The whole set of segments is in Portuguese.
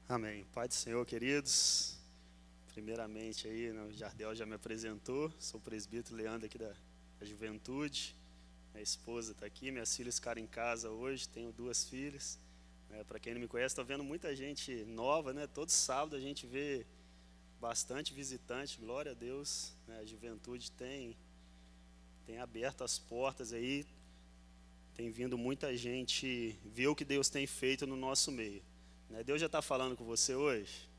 Amém. Pai do Senhor, queridos. Primeiramente aí, o Jardel já me apresentou, sou o presbítero Leandro aqui da Juventude. Minha esposa está aqui, minhas filhas ficaram em casa hoje, tenho 2 filhas. Para quem não me conhece, estou vendo muita gente nova, né? Todo sábado a gente vê bastante visitante, glória a Deus. A Juventude tem aberto as portas aí, tem vindo muita gente ver o que Deus tem feito no nosso meio. Deus já está falando com você hoje?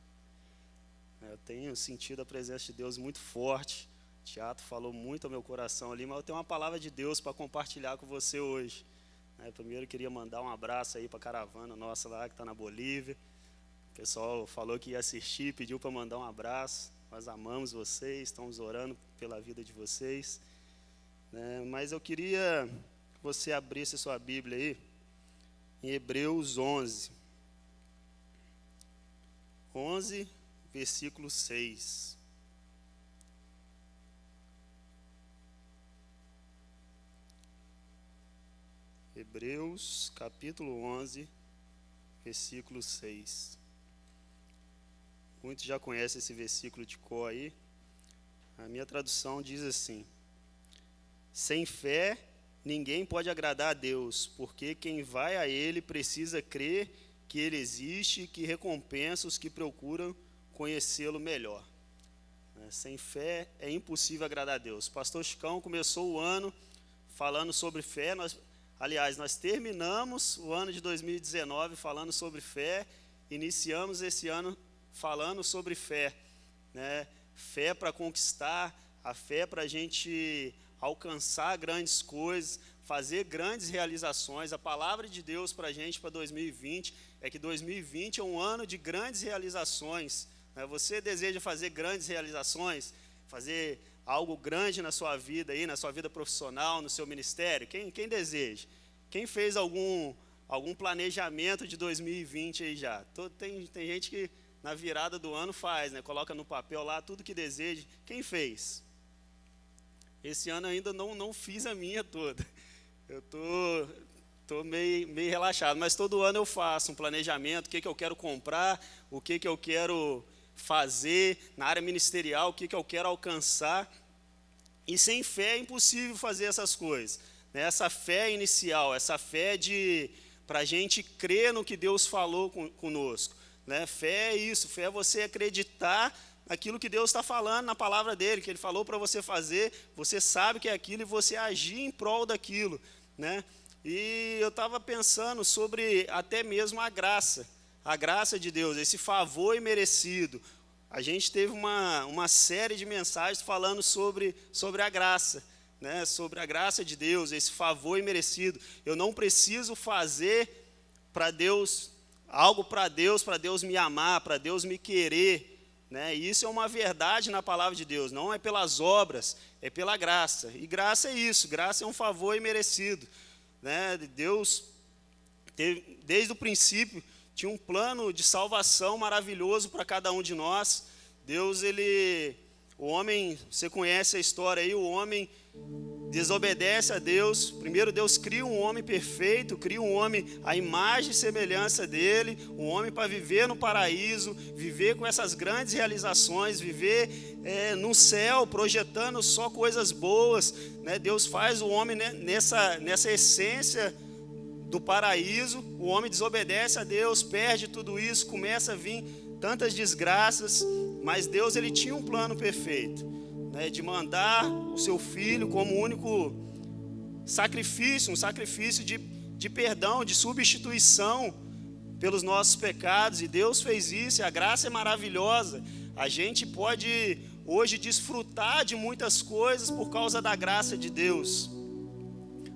Eu tenho sentido a presença de Deus muito forte. O teatro falou muito ao meu coração ali, mas eu tenho uma palavra de Deus para compartilhar com você hoje. Primeiro eu queria mandar um abraço aí para a caravana nossa lá que está na Bolívia. O pessoal falou que ia assistir, pediu para mandar um abraço. Nós amamos vocês, estamos orando pela vida de vocês. Mas eu queria que você abrisse sua Bíblia aí em Hebreus 11, versículo 6. Hebreus, capítulo 11, versículo 6. Muitos já conhecem esse versículo de cor aí. A minha tradução diz assim: sem fé, ninguém pode agradar a Deus, porque quem vai a Ele precisa crer que Ele existe e que recompensa os que procuram conhecê-lo melhor. Sem fé é impossível agradar a Deus. O pastor Chicão começou o ano falando sobre fé. Nós terminamos o ano de 2019 falando sobre fé, iniciamos esse ano falando sobre fé. Fé para conquistar, a fé para a gente alcançar grandes coisas, fazer grandes realizações. A palavra de Deus para a gente, para 2020, é que 2020 é um ano de grandes realizações. Você deseja fazer grandes realizações, fazer algo grande na sua vida, aí, na sua vida profissional, no seu ministério? Quem deseja? Quem fez algum planejamento de 2020 aí já? Tem gente que na virada do ano faz, coloca no papel lá tudo que deseja. Quem fez? Esse ano ainda não fiz a minha toda. Eu tô meio relaxado, mas todo ano eu faço um planejamento, o que eu quero comprar, o que eu quero fazer na área ministerial, o que eu quero alcançar. E sem fé é impossível fazer essas coisas. Essa fé inicial, essa fé para a gente crer no que Deus falou conosco. Fé é isso, fé é você acreditar naquilo que Deus está falando na palavra dele, que ele falou para você fazer, você sabe que é aquilo e você agir em prol daquilo. E eu estava pensando sobre até mesmo a graça de Deus, esse favor imerecido. A gente teve uma série de mensagens falando sobre a graça, sobre a graça de Deus, esse favor imerecido. Eu não preciso fazer para Deus algo para Deus me amar, para Deus me querer. E isso é uma verdade na palavra de Deus, não é pelas obras, é pela graça. E graça é isso, graça é um favor imerecido. Deus, desde o princípio, tinha um plano de salvação maravilhoso para cada um de nós. Deus, o homem, você conhece a história aí, o homem desobedece a Deus. Primeiro Deus cria um homem perfeito, cria um homem à imagem e semelhança dele, um homem para viver no paraíso, viver com essas grandes realizações, viver no céu, projetando só coisas boas. Deus faz o homem nessa essência do paraíso. O homem desobedece a Deus, perde tudo isso, começa a vir tantas desgraças, mas Deus ele tinha um plano perfeito, de mandar o seu filho como único sacrifício, um sacrifício de perdão, de substituição pelos nossos pecados. E Deus fez isso, e a graça é maravilhosa. A gente pode hoje desfrutar de muitas coisas por causa da graça de Deus.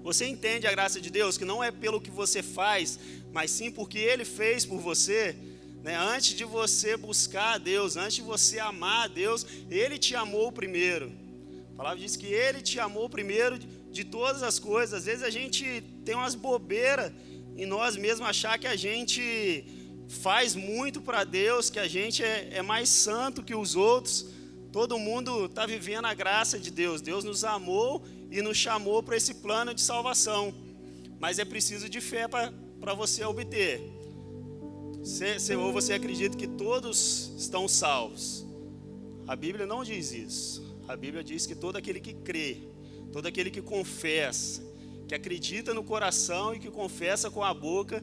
Você entende a graça de Deus, que não é pelo que você faz, mas sim porque Ele fez por você. Antes de você buscar a Deus, antes de você amar a Deus, Ele te amou primeiro. A palavra diz que Ele te amou primeiro de todas as coisas. Às vezes a gente tem umas bobeiras em nós mesmos, achar que a gente faz muito para Deus, que a gente é mais santo que os outros. Todo mundo está vivendo a graça de Deus. Deus nos amou e nos chamou para esse plano de salvação. Mas é preciso de fé para você obter. Ou você acredita que todos estão salvos? A Bíblia não diz isso. A Bíblia diz que todo aquele que crê, todo aquele que confessa, que acredita no coração e que confessa com a boca,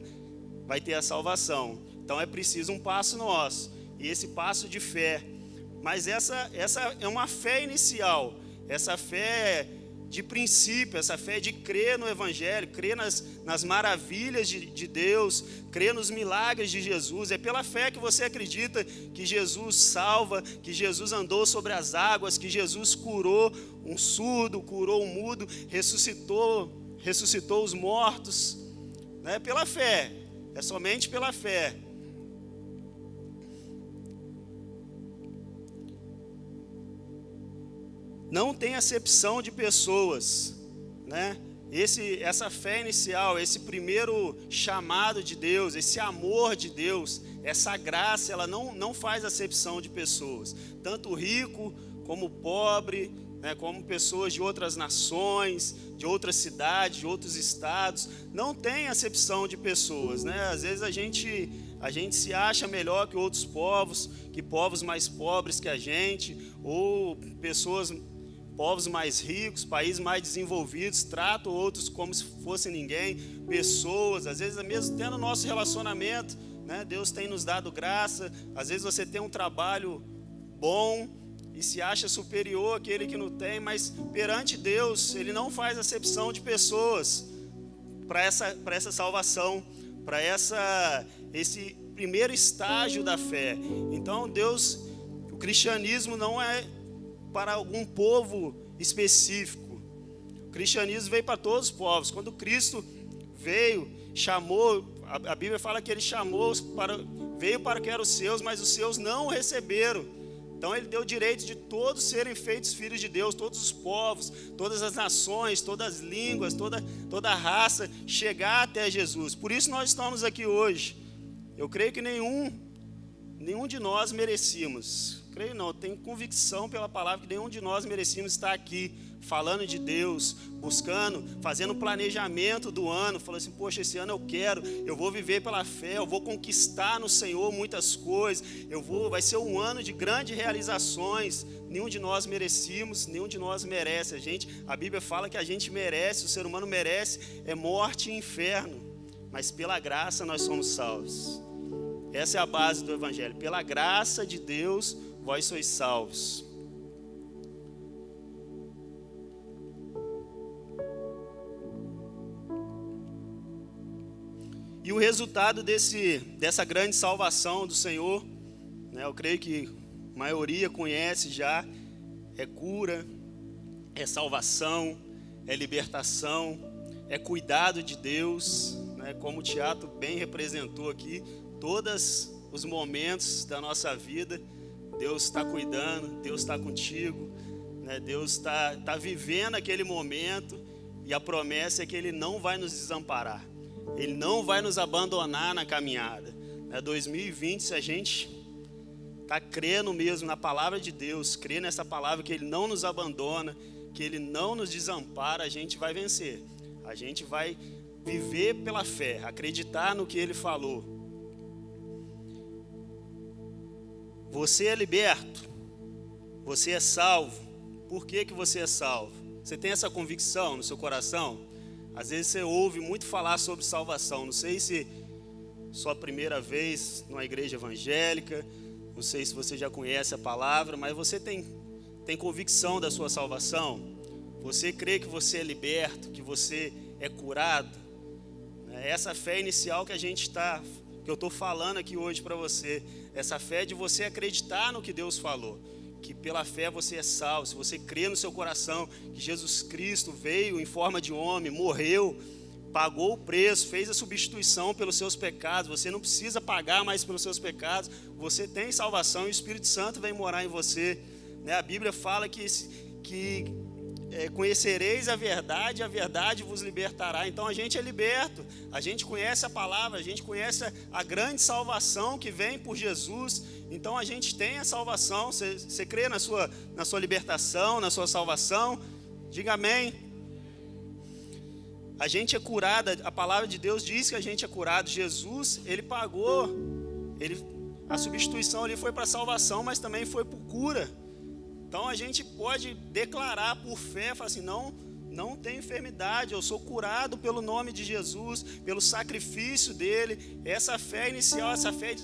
vai ter a salvação. Então é preciso um passo nosso, e esse passo de fé. Mas essa é uma fé inicial, essa fé de princípio, essa fé de crer no Evangelho, crer nas maravilhas de Deus, crer nos milagres de Jesus. É pela fé que você acredita que Jesus salva, que Jesus andou sobre as águas, que Jesus curou um surdo, curou um mudo, ressuscitou os mortos. É pela fé, é somente pela fé. Não tem acepção de pessoas, né? Essa fé inicial, esse primeiro chamado de Deus, esse amor de Deus, essa graça, ela não faz acepção de pessoas, tanto rico como pobre, né? Como pessoas de outras nações, de outras cidades, de outros estados, não tem acepção de pessoas, né? Às vezes a gente se acha melhor que outros povos, que povos mais pobres que a gente, ou povos mais ricos, países mais desenvolvidos, tratam outros como se fossem ninguém, pessoas, às vezes mesmo tendo o nosso relacionamento, né? Deus tem nos dado graça, às vezes você tem um trabalho bom e se acha superior àquele que não tem, mas perante Deus, Ele não faz acepção de pessoas para essa salvação, para esse primeiro estágio da fé. Então o cristianismo não é para algum povo específico. O cristianismo veio para todos os povos. Quando Cristo veio, chamou, a Bíblia fala que Ele veio para que eram os seus, mas os seus não o receberam. Então Ele deu o direito de todos serem feitos filhos de Deus, todos os povos, todas as nações, todas as línguas, toda a raça, chegar até Jesus. Por isso nós estamos aqui hoje. Eu creio que nenhum de nós merecíamos. Creio não, tenho convicção pela palavra que nenhum de nós merecíamos estar aqui falando de Deus, buscando, fazendo planejamento do ano, falando assim, poxa, esse ano eu vou viver pela fé, eu vou conquistar no Senhor muitas coisas, vai ser um ano de grandes realizações. Nenhum de nós merecíamos, nenhum de nós merece. A Bíblia fala que a gente merece, o ser humano merece, é morte e inferno, mas pela graça nós somos salvos. Essa é a base do Evangelho, pela graça de Deus, vós sois salvos. E o resultado dessa grande salvação do Senhor, né, eu creio que a maioria conhece já, é cura, é salvação, é libertação, é cuidado de Deus, né, como o teatro bem representou aqui, todos os momentos da nossa vida, Deus está cuidando, Deus está contigo, né? Deus está vivendo aquele momento, e a promessa é que Ele não vai nos desamparar, Ele não vai nos abandonar na caminhada. 2020, se a gente está crendo mesmo na palavra de Deus, crê nessa palavra que Ele não nos abandona, que Ele não nos desampara, a gente vai vencer, a gente vai viver pela fé, acreditar no que Ele falou. Você é liberto, você é salvo. Por que você é salvo? Você tem essa convicção no seu coração? Às vezes você ouve muito falar sobre salvação. Não sei se sua primeira vez numa igreja evangélica, não sei se você já conhece a palavra, mas você tem convicção da sua salvação? Você crê que você é liberto, que você é curado? É essa fé inicial que eu estou falando aqui hoje para você, essa fé de você acreditar no que Deus falou, que pela fé você é salvo, se você crê no seu coração que Jesus Cristo veio em forma de homem, morreu, pagou o preço, fez a substituição pelos seus pecados, você não precisa pagar mais pelos seus pecados, você tem salvação e o Espírito Santo vem morar em você, né? A Bíblia fala que conhecereis a verdade vos libertará. Então a gente é liberto, a gente conhece a palavra, a gente conhece a grande salvação que vem por Jesus. Então a gente tem a salvação. Você crê na sua libertação, na sua salvação? Diga amém. A gente é curado, a palavra de Deus diz que a gente é curado. Jesus, Ele pagou a substituição ali foi para salvação, mas também foi por cura. Então a gente pode declarar por fé, falar assim, não tenho enfermidade, eu sou curado pelo nome de Jesus, pelo sacrifício dele. Essa fé inicial, essa fé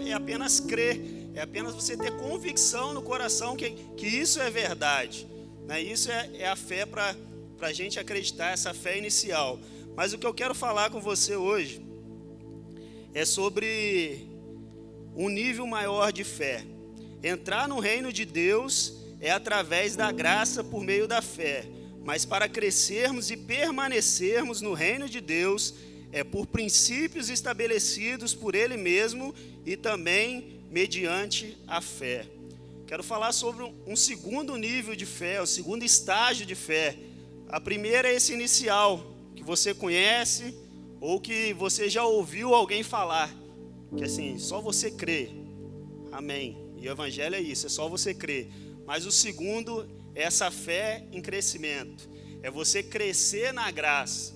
é apenas crer, é apenas você ter convicção no coração que isso é verdade, né? Isso é a fé para a gente acreditar, essa fé inicial. Mas o que eu quero falar com você hoje é sobre um nível maior de fé. Entrar no reino de Deus é através da graça por meio da fé, mas para crescermos e permanecermos no reino de Deus é por princípios estabelecidos por Ele mesmo e também mediante a fé. Quero falar sobre um segundo nível de fé, o segundo estágio de fé. A primeira é esse inicial, que você conhece ou que você já ouviu alguém falar, que assim, só você crê. Amém. E o evangelho é isso, é só você crer. Mas o segundo é essa fé em crescimento, é você crescer na graça.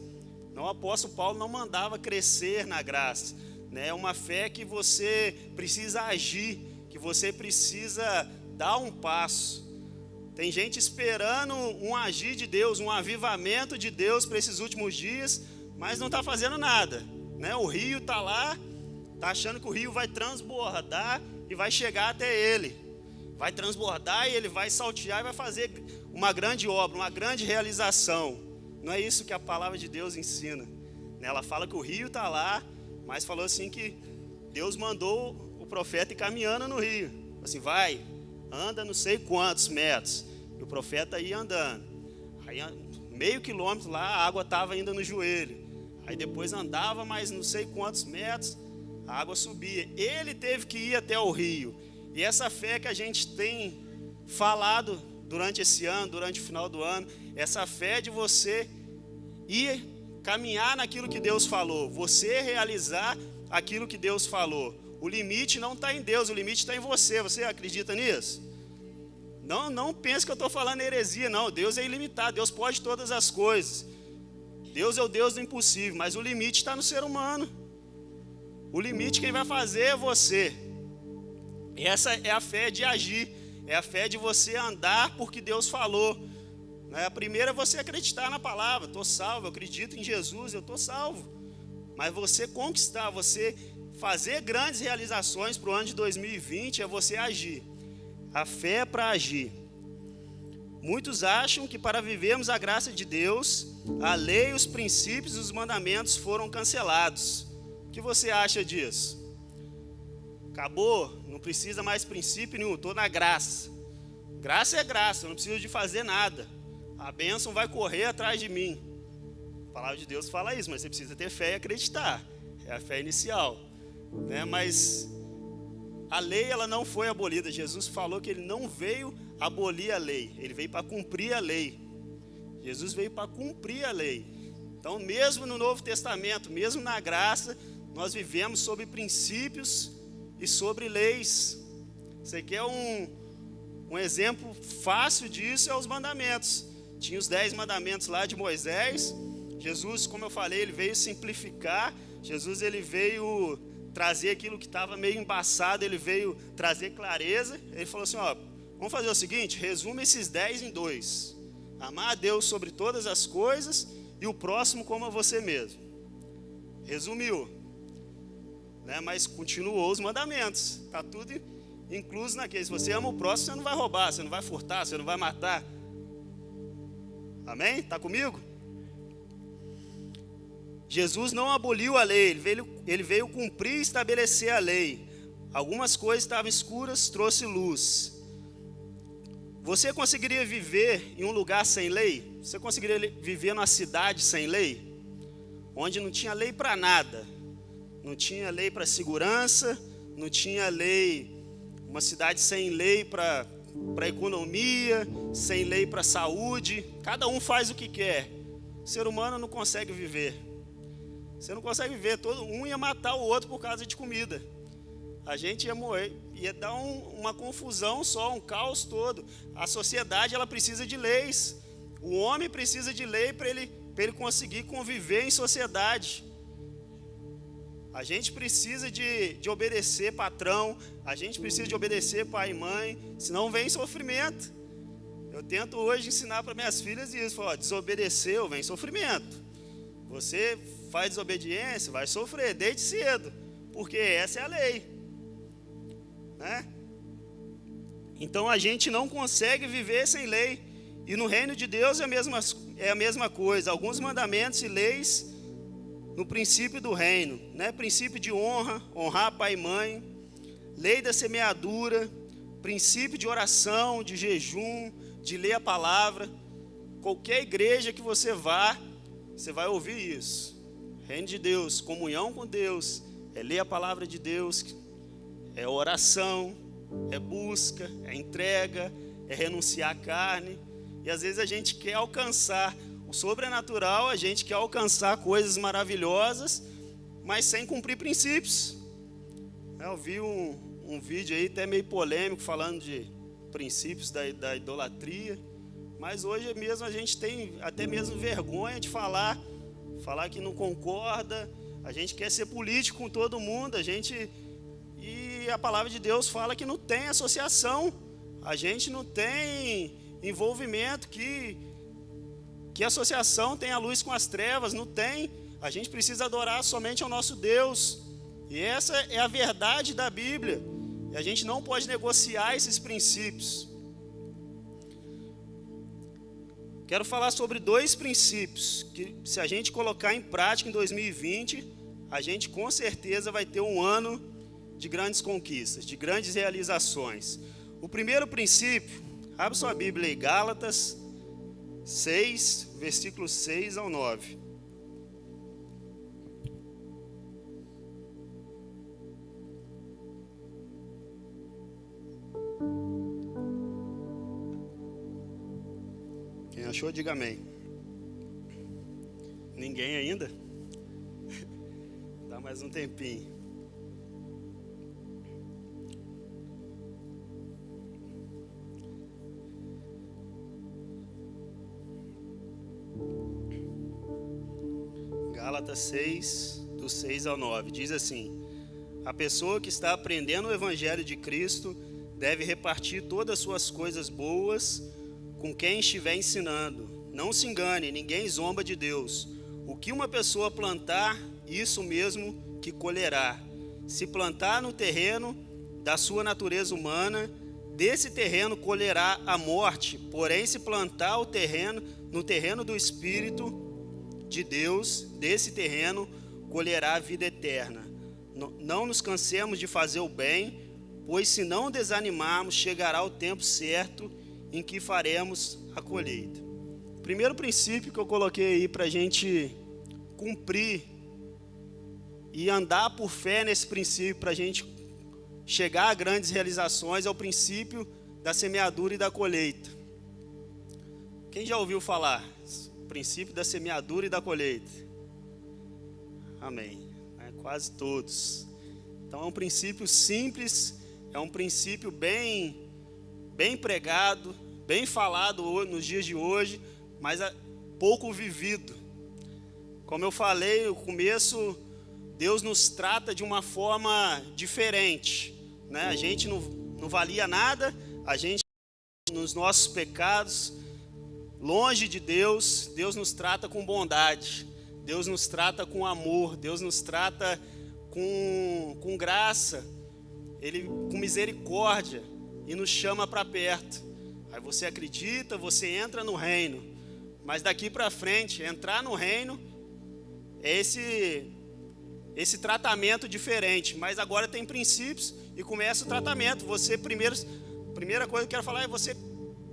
O apóstolo Paulo não mandava crescer na graça, né? É uma fé que você precisa agir, que você precisa dar um passo. Tem gente esperando um agir de Deus, um avivamento de Deus para esses últimos dias, mas não está fazendo nada, né? O rio está lá, está achando que o rio vai transbordar e vai chegar até ele. Vai transbordar e ele vai saltear e vai fazer uma grande obra, uma grande realização. Não é isso que a palavra de Deus ensina. Ela fala que o rio está lá, mas falou assim que Deus mandou o profeta ir caminhando no rio. Assim, vai, anda não sei quantos metros. E o profeta ia andando. Aí, meio quilômetro lá, a água estava ainda no joelho. Aí depois andava mais não sei quantos metros, a água subia. Ele teve que ir até o rio. E essa fé que a gente tem falado durante esse ano, durante o final do ano, essa fé de você ir caminhar naquilo que Deus falou, você realizar aquilo que Deus falou. O limite não está em Deus, o limite está em você. Você acredita nisso? Não pense que eu estou falando heresia, não. Deus é ilimitado, Deus pode todas as coisas. Deus é o Deus do impossível, mas o limite está no ser humano. O limite quem vai fazer é você. Essa é a fé de agir, é a fé de você andar porque Deus falou. A primeira é você acreditar na palavra, estou salvo, eu acredito em Jesus, eu estou salvo. Mas você conquistar, você fazer grandes realizações para o ano de 2020 é você agir. A fé é para agir. Muitos acham que para vivermos a graça de Deus, a lei, os princípios e os mandamentos foram cancelados. O que você acha disso? Acabou, não precisa mais princípio nenhum, estou na graça. Graça é graça, eu não preciso de fazer nada. A bênção vai correr atrás de mim. A palavra de Deus fala isso, mas você precisa ter fé e acreditar. É a fé inicial, né? Mas a lei ela não foi abolida. Jesus falou que ele não veio abolir a lei, ele veio para cumprir a lei. Jesus veio para cumprir a lei. Então, mesmo no Novo Testamento, mesmo na graça, nós vivemos sobre princípios e sobre leis. Você quer um exemplo fácil disso? É os mandamentos. Tinha os 10 mandamentos lá de Moisés. Jesus, como eu falei, ele veio simplificar. Jesus ele veio trazer aquilo que estava meio embaçado, ele veio trazer clareza. Ele falou assim, vamos fazer o seguinte, resume esses 10 em 2. Amar a Deus sobre todas as coisas e o próximo como a você mesmo. Resumiu, né? Mas continuou os mandamentos. Está tudo incluso naquele. Se você ama o próximo, você não vai roubar, você não vai furtar, você não vai matar. Amém? Está comigo? Jesus não aboliu a lei, ele veio cumprir e estabelecer a lei. Algumas coisas estavam escuras, trouxe luz. Você conseguiria viver em um lugar sem lei? Você conseguiria viver numa cidade sem lei? Onde não tinha lei para nada. Não tinha lei para segurança, não tinha lei, uma cidade sem lei para economia, sem lei para saúde. Cada um faz o que quer. O ser humano não consegue viver. Você não consegue viver, todo um ia matar o outro por causa de comida. A gente ia morrer, ia dar uma confusão só, um caos todo. A sociedade ela precisa de leis. O homem precisa de lei para ele conseguir conviver em sociedade. A gente precisa de obedecer patrão, a gente precisa de obedecer pai e mãe, senão vem sofrimento. Eu tento hoje ensinar para minhas filhas isso, falar, desobedeceu, vem sofrimento. Você faz desobediência, vai sofrer desde cedo, porque essa é a lei, né? Então a gente não consegue viver sem lei, e no reino de Deus é a mesma coisa. Alguns mandamentos e leis no princípio do reino, né? Princípio de honra, honrar pai e mãe, lei da semeadura, princípio de oração, de jejum, de ler a palavra. Qualquer igreja que você vá, você vai ouvir isso. Reino de Deus, comunhão com Deus, é ler a palavra de Deus, é oração, é busca, é entrega, é renunciar à carne. E às vezes a gente quer alcançar o sobrenatural, a gente quer alcançar coisas maravilhosas, mas sem cumprir princípios. Eu vi um vídeo aí até meio polêmico falando de princípios da idolatria, mas hoje mesmo a gente tem até mesmo vergonha de falar que não concorda. A gente quer ser político com todo mundo, e a palavra de Deus fala que não tem associação, a gente não tem envolvimento, que associação tem a luz com as trevas, não tem. A gente precisa adorar somente ao nosso Deus, e essa é a verdade da Bíblia, e a gente não pode negociar esses princípios. Quero falar sobre 2 princípios que, se a gente colocar em prática em 2020, a gente com certeza vai ter um ano de grandes conquistas, de grandes realizações. O primeiro princípio, abre sua Bíblia aí, Gálatas 6, versículos 6 ao 9. Quem achou, diga amém. Ninguém ainda? Dá mais um tempinho. Gálatas 6, do 6 ao 9, diz assim: a pessoa que está aprendendo o Evangelho de Cristo deve repartir todas as suas coisas boas com quem estiver ensinando. Não se engane, ninguém zomba de Deus. O que uma pessoa plantar, isso mesmo que colherá. Se plantar no terreno da sua natureza humana, desse terreno colherá a morte. Porém, se plantar no terreno do Espírito de Deus, desse terreno colherá a vida eterna. Não nos cansemos de fazer o bem, pois se não desanimarmos, chegará o tempo certo em que faremos a colheita. Primeiro princípio que eu coloquei aí para a gente cumprir e andar por fé nesse princípio, para a gente chegar a grandes realizações, é o princípio da semeadura e da colheita. Quem já ouviu falar? Princípio da semeadura e da colheita. Amém. Quase todos. Então é um princípio simples, é um princípio bem pregado, bem falado nos dias de hoje, mas pouco vivido. Como eu falei no começo, Deus nos trata de uma forma diferente, né? A gente não valia nada, a gente nos nossos pecados, longe de Deus, Deus nos trata com bondade, Deus nos trata com amor, Deus nos trata com graça, Ele com misericórdia, e nos chama para perto. Aí você acredita, você entra no reino, mas daqui para frente, entrar no reino é esse tratamento diferente, mas agora tem princípios e começa o tratamento. Você primeira coisa que eu quero falar é: você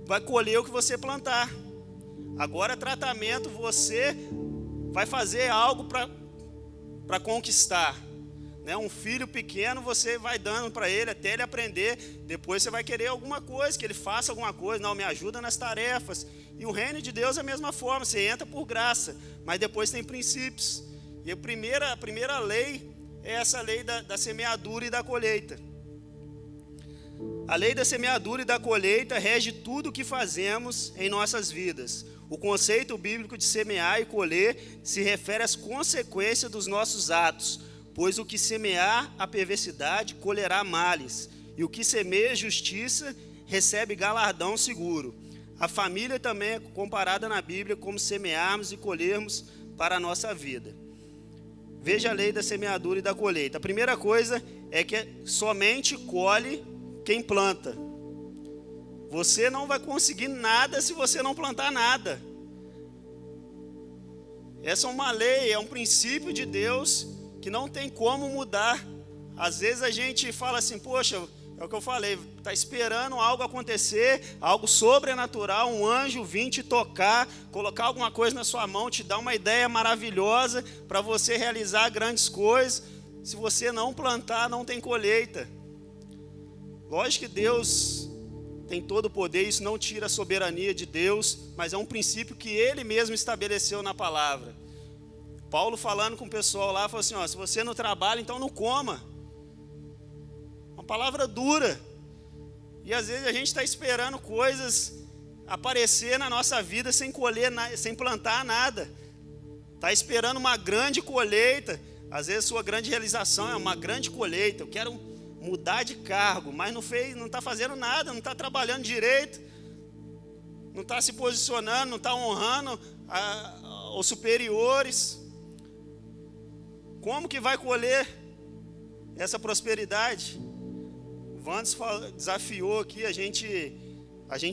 vai colher o que você plantar. Agora tratamento, você vai fazer algo para conquistar, né? Um filho pequeno, você vai dando para ele até ele aprender. Depois você vai querer alguma coisa, que ele faça alguma coisa. Não, me ajuda nas tarefas. E o reino de Deus é a mesma forma, você entra por graça, mas depois tem princípios. E a primeira lei é essa lei da semeadura e da colheita. A lei da semeadura e da colheita rege tudo o que fazemos em nossas vidas. O conceito bíblico de semear e colher se refere às consequências dos nossos atos. Pois o que semear a perversidade colherá males, e o que semeia justiça recebe galardão seguro. A família também é comparada na Bíblia como semearmos e colhermos para a nossa vida. Veja a lei da semeadura e da colheita. A primeira coisa é que somente colhe quem planta. Você não vai conseguir nada se você não plantar nada. Essa é uma lei, é um princípio de Deus que não tem como mudar. Às vezes a gente fala assim, poxa, é o que eu falei, está esperando algo acontecer, algo sobrenatural, um anjo vir te tocar, colocar alguma coisa na sua mão, te dar uma ideia maravilhosa para você realizar grandes coisas. Se você não plantar, não tem colheita. Lógico que Deus tem todo o poder, isso não tira a soberania de Deus, mas é um princípio que Ele mesmo estabeleceu na palavra. Paulo falando com o pessoal lá, falou assim, ó, se você não trabalha, então não coma. Uma palavra dura. E às vezes a gente está esperando coisas aparecer na nossa vida sem colher, sem plantar nada. Está esperando uma grande colheita. Às vezes sua grande realização é uma grande colheita. Eu quero mudar de cargo, mas não está fazendo nada, não está trabalhando direito, não está se posicionando, não está honrando os superiores. Como que vai colher essa prosperidade? O Vandes desafiou aqui a gente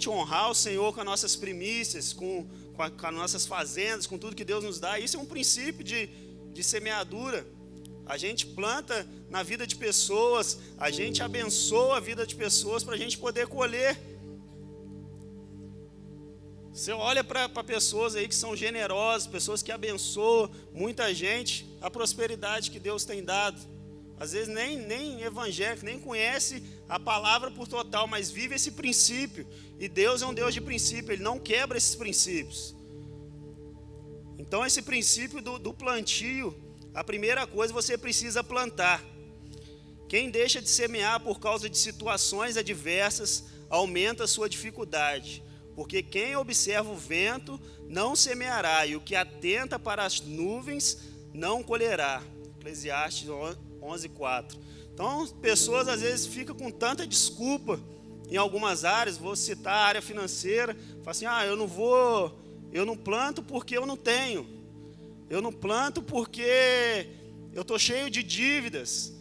honrar o Senhor com as nossas primícias, com as nossas fazendas, com tudo que Deus nos dá. Isso é um princípio de semeadura. A gente planta na vida de pessoas, a gente abençoa a vida de pessoas para a gente poder colher. Você olha para pessoas aí que são generosas, pessoas que abençoam muita gente, a prosperidade que Deus tem dado. Às vezes nem evangélico, nem conhece a palavra por total, mas vive esse princípio. E Deus é um Deus de princípio, Ele não quebra esses princípios. Então esse princípio do plantio, a primeira coisa você precisa plantar. Quem deixa de semear por causa de situações adversas, aumenta a sua dificuldade. Porque quem observa o vento não semeará, e o que atenta para as nuvens não colherá. Eclesiastes 11:4. Então, pessoas às vezes ficam com tanta desculpa em algumas áreas, vou citar a área financeira, fala assim, eu não planto porque eu não tenho, eu não planto porque eu estou cheio de dívidas.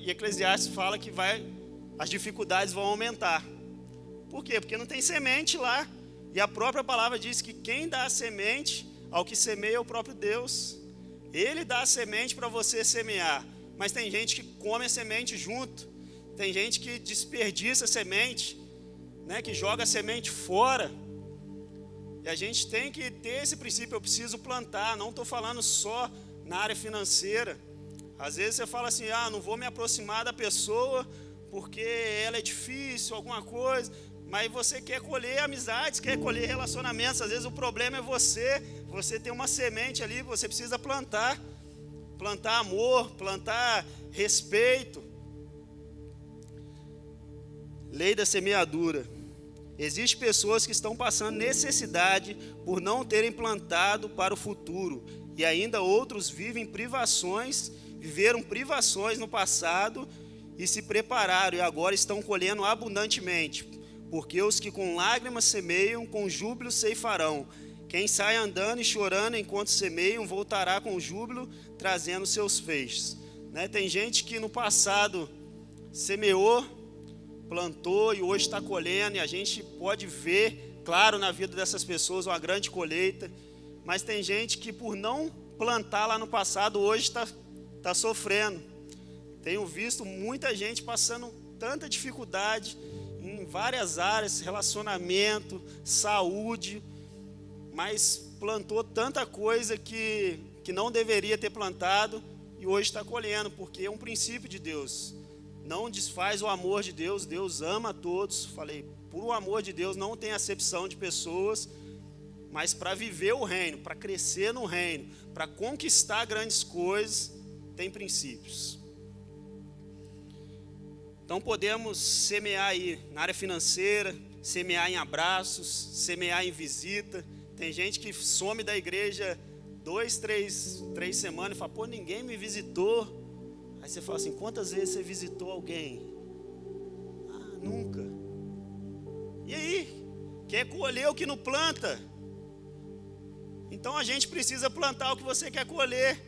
E Eclesiastes fala que as dificuldades vão aumentar. Por quê? Porque não tem semente lá. E a própria palavra diz que quem dá a semente ao que semeia é o próprio Deus. Ele dá a semente para você semear. Mas tem gente que come a semente junto. Tem gente que desperdiça a semente, né, que joga a semente fora. E a gente tem que ter esse princípio, eu preciso plantar. Não estou falando só na área financeira. Às vezes você fala assim, não vou me aproximar da pessoa porque ela é difícil, alguma coisa. Mas você quer colher amizades, quer colher relacionamentos. Às vezes o problema é você tem uma semente ali, você precisa plantar. Plantar amor, plantar respeito. Lei da semeadura. Existem pessoas que estão passando necessidade por não terem plantado para o futuro. E ainda outros viveram privações no passado e se prepararam e agora estão colhendo abundantemente. Porque os que com lágrimas semeiam, com júbilo ceifarão. Quem sai andando e chorando enquanto semeiam, voltará com júbilo, trazendo seus feixes. Né? Tem gente que no passado semeou, plantou e hoje está colhendo, e a gente pode ver, claro, na vida dessas pessoas uma grande colheita, mas tem gente que por não plantar lá no passado, hoje está sofrendo. Tenho visto muita gente passando tanta dificuldade em várias áreas, relacionamento, saúde, mas plantou tanta coisa que não deveria ter plantado e hoje está colhendo, porque é um princípio de Deus. Não desfaz o amor de Deus, Deus ama a todos. Falei, por o amor de Deus não tem acepção de pessoas, mas para viver o reino, para crescer no reino, para conquistar grandes coisas, tem princípios. Então podemos semear aí na área financeira, semear em abraços, semear em visita. Tem gente que some da igreja 2, 3 semanas e fala, ninguém me visitou. Aí você fala assim, quantas vezes você visitou alguém? Ah, nunca. E aí? Quer colher o que não planta? Então a gente precisa plantar o que você quer colher.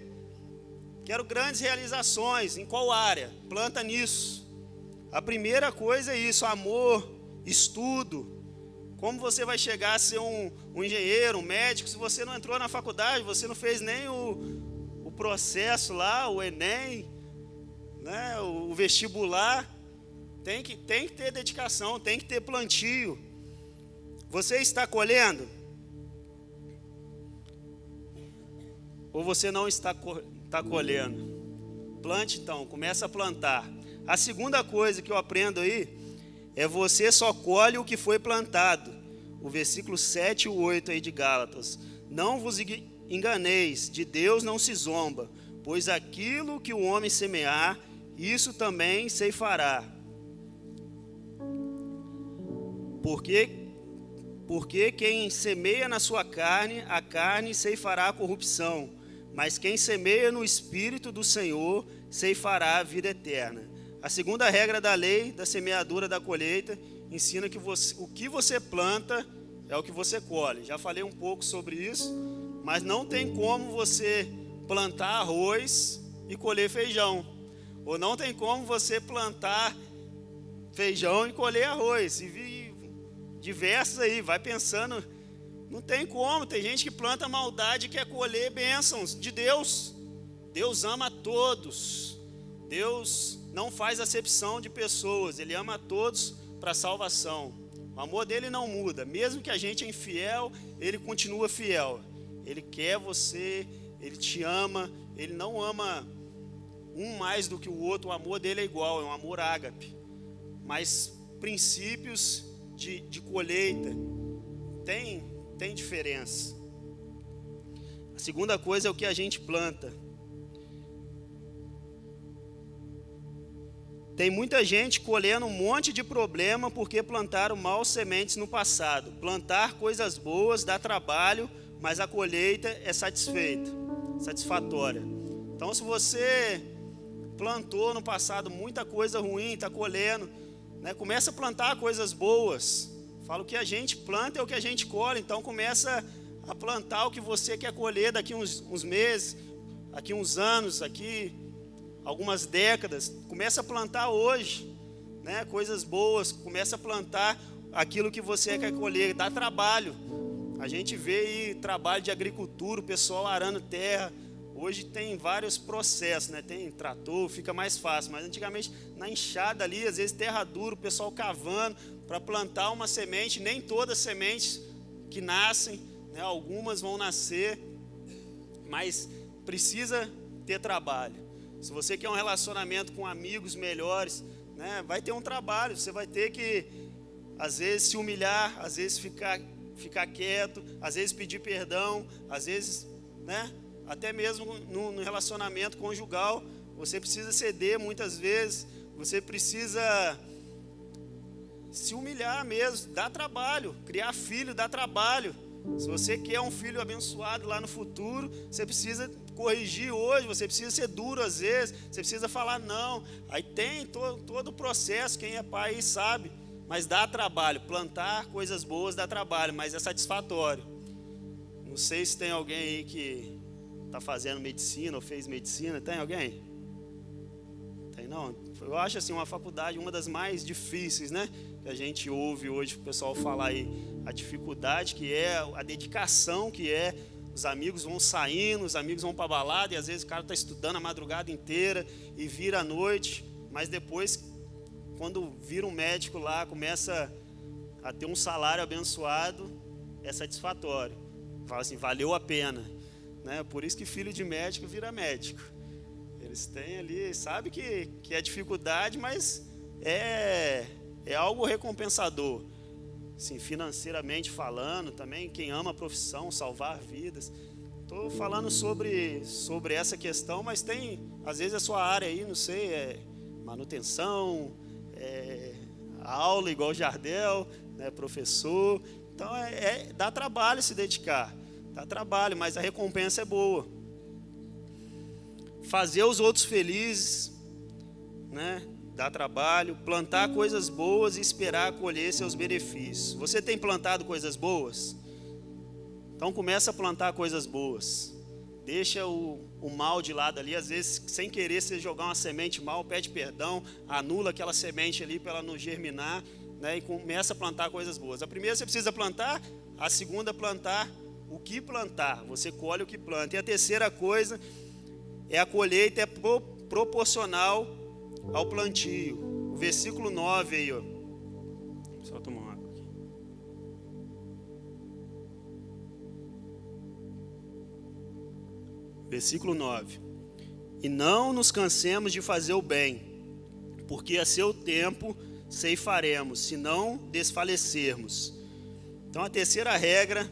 Quero grandes realizações. Em qual área? Planta nisso. A primeira coisa é isso, amor, estudo. Como você vai chegar a ser um engenheiro, um médico, se você não entrou na faculdade, você não fez nem o processo lá, o Enem, né, o vestibular. Tem que ter dedicação, tem que ter plantio. Você está colhendo? Ou você não está colhendo? Plante então, começa a plantar. A segunda coisa que eu aprendo aí é você só colhe o que foi plantado. O versículo 7 e 8 aí de Gálatas. Não vos enganeis, de Deus não se zomba, pois aquilo que o homem semear, isso também ceifará. Porque quem semeia na sua carne, a carne ceifará a corrupção, mas quem semeia no Espírito do Senhor, ceifará a vida eterna. A segunda regra da lei, da semeadura da colheita, ensina que o que você planta é o que você colhe. Já falei um pouco sobre isso, mas não tem como você plantar arroz e colher feijão. Ou não tem como você plantar feijão e colher arroz. E vi diversos aí, vai pensando, não tem como. Tem gente que planta maldade e quer colher bênçãos de Deus. Deus ama a todos. Deus não faz acepção de pessoas, Ele ama a todos para salvação. O amor dele não muda, mesmo que a gente é infiel, Ele continua fiel. Ele quer você, Ele te ama, Ele não ama um mais do que o outro, o amor dele é igual, é um amor ágape. Mas princípios de colheita tem diferença. A segunda coisa é o que a gente planta. Tem muita gente colhendo um monte de problema porque plantaram mal sementes no passado. Plantar coisas boas dá trabalho, mas a colheita é satisfatória. Então, se você plantou no passado muita coisa ruim, está colhendo, né, começa a plantar coisas boas. Falo que a gente planta é o que a gente colhe. Então, começa a plantar o que você quer colher daqui uns meses, daqui uns anos, daqui algumas décadas. Começa a plantar hoje, né, coisas boas. Começa a plantar aquilo que você quer colher. Dá trabalho. A gente vê aí trabalho de agricultura, o pessoal arando terra. Hoje tem vários processos, né? Tem trator, fica mais fácil. Mas antigamente, na enxada ali, às vezes terra dura, o pessoal cavando para plantar uma semente. Nem todas as sementes que nascem, né? Algumas vão nascer, mas precisa ter trabalho. Se você quer um relacionamento com amigos melhores, né? Vai ter um trabalho. Você vai ter que, às vezes, se humilhar, às vezes ficar quieto, às vezes pedir perdão, às vezes, né? Até mesmo no relacionamento conjugal, você precisa ceder muitas vezes, você precisa se humilhar mesmo, dá trabalho. Criar filho dá trabalho. Se você quer um filho abençoado lá no futuro, você precisa corrigir hoje, você precisa ser duro às vezes, você precisa falar não. Aí tem todo o processo, quem é pai sabe, mas dá trabalho. Plantar coisas boas dá trabalho, mas é satisfatório. Não sei se tem alguém aí que está fazendo medicina ou fez medicina. Tem alguém? Tem não? Eu acho assim, uma faculdade, uma das mais difíceis, né? Que a gente ouve hoje o pessoal falar aí, a dificuldade que é, a dedicação que é. Os amigos vão saindo, os amigos vão para a balada, e às vezes o cara está estudando a madrugada inteira e vira à noite, mas depois, quando vira um médico lá, começa a ter um salário abençoado, é satisfatório. Fala assim, valeu a pena. Né? Por isso que filho de médico vira médico. Eles têm ali, sabe que é dificuldade, mas é algo recompensador. Assim, financeiramente falando, também quem ama a profissão, salvar vidas. Estou falando sobre essa questão, mas tem, às vezes, a sua área aí, não sei, manutenção, aula igual Jardel, né, professor. Então, dá trabalho se dedicar. Dá trabalho, mas a recompensa é boa. Fazer os outros felizes né? Dá trabalho, plantar coisas boas e esperar colher seus benefícios. Você tem plantado coisas boas? Então começa a plantar coisas boas. Deixa o mal de lado ali. Às vezes, sem querer, você jogar uma semente mal, pede perdão, anula aquela semente ali para ela não germinar, né? E começa a plantar coisas boas. A primeira você precisa plantar, a segunda plantar o que plantar. Você colhe o que planta. E a terceira coisa é a colheita é proporcional ao plantio. O versículo 9 aí, ó. Só tomar uma água aqui. Versículo 9. E não nos cansemos de fazer o bem, porque a seu tempo ceifaremos, se não desfalecermos. Então a terceira regra,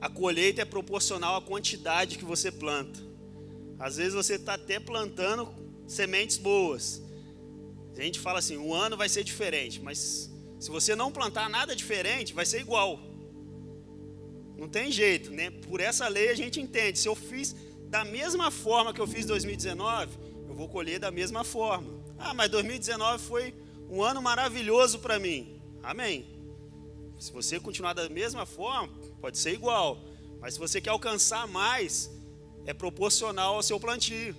a colheita é proporcional à quantidade que você planta. Às vezes você está até plantando sementes boas. A gente fala assim, o ano vai ser diferente, mas se você não plantar nada diferente, vai ser igual. Não tem jeito, né? Por essa lei a gente entende. Se eu fiz da mesma forma que eu fiz em 2019, eu vou colher da mesma forma. Ah, mas 2019 foi um ano maravilhoso para mim. Amém. Se você continuar da mesma forma, pode ser igual. Mas se você quer alcançar mais, é proporcional ao seu plantio.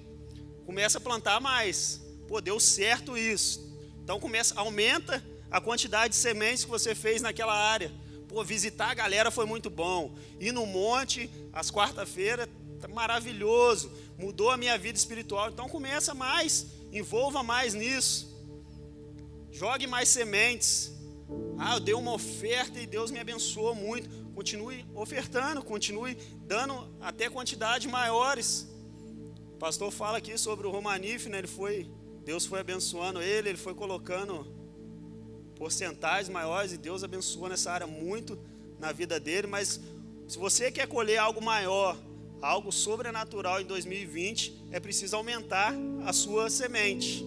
Começa a plantar mais. Pô, deu certo isso. Então aumenta a quantidade de sementes que você fez naquela área. Pô, visitar a galera foi muito bom. Ir no monte, às quarta-feiras, tá maravilhoso. Mudou a minha vida espiritual. Então começa mais, envolva mais nisso. Jogue mais sementes. Ah, eu dei uma oferta e Deus me abençoou muito. Continue ofertando, continue dando até quantidades maiores. O pastor fala aqui sobre o Romanif, né? Deus foi abençoando ele foi colocando porcentagens maiores e Deus abençoou nessa área muito na vida dele. Mas se você quer colher algo maior, algo sobrenatural em 2020, é preciso aumentar a sua semente,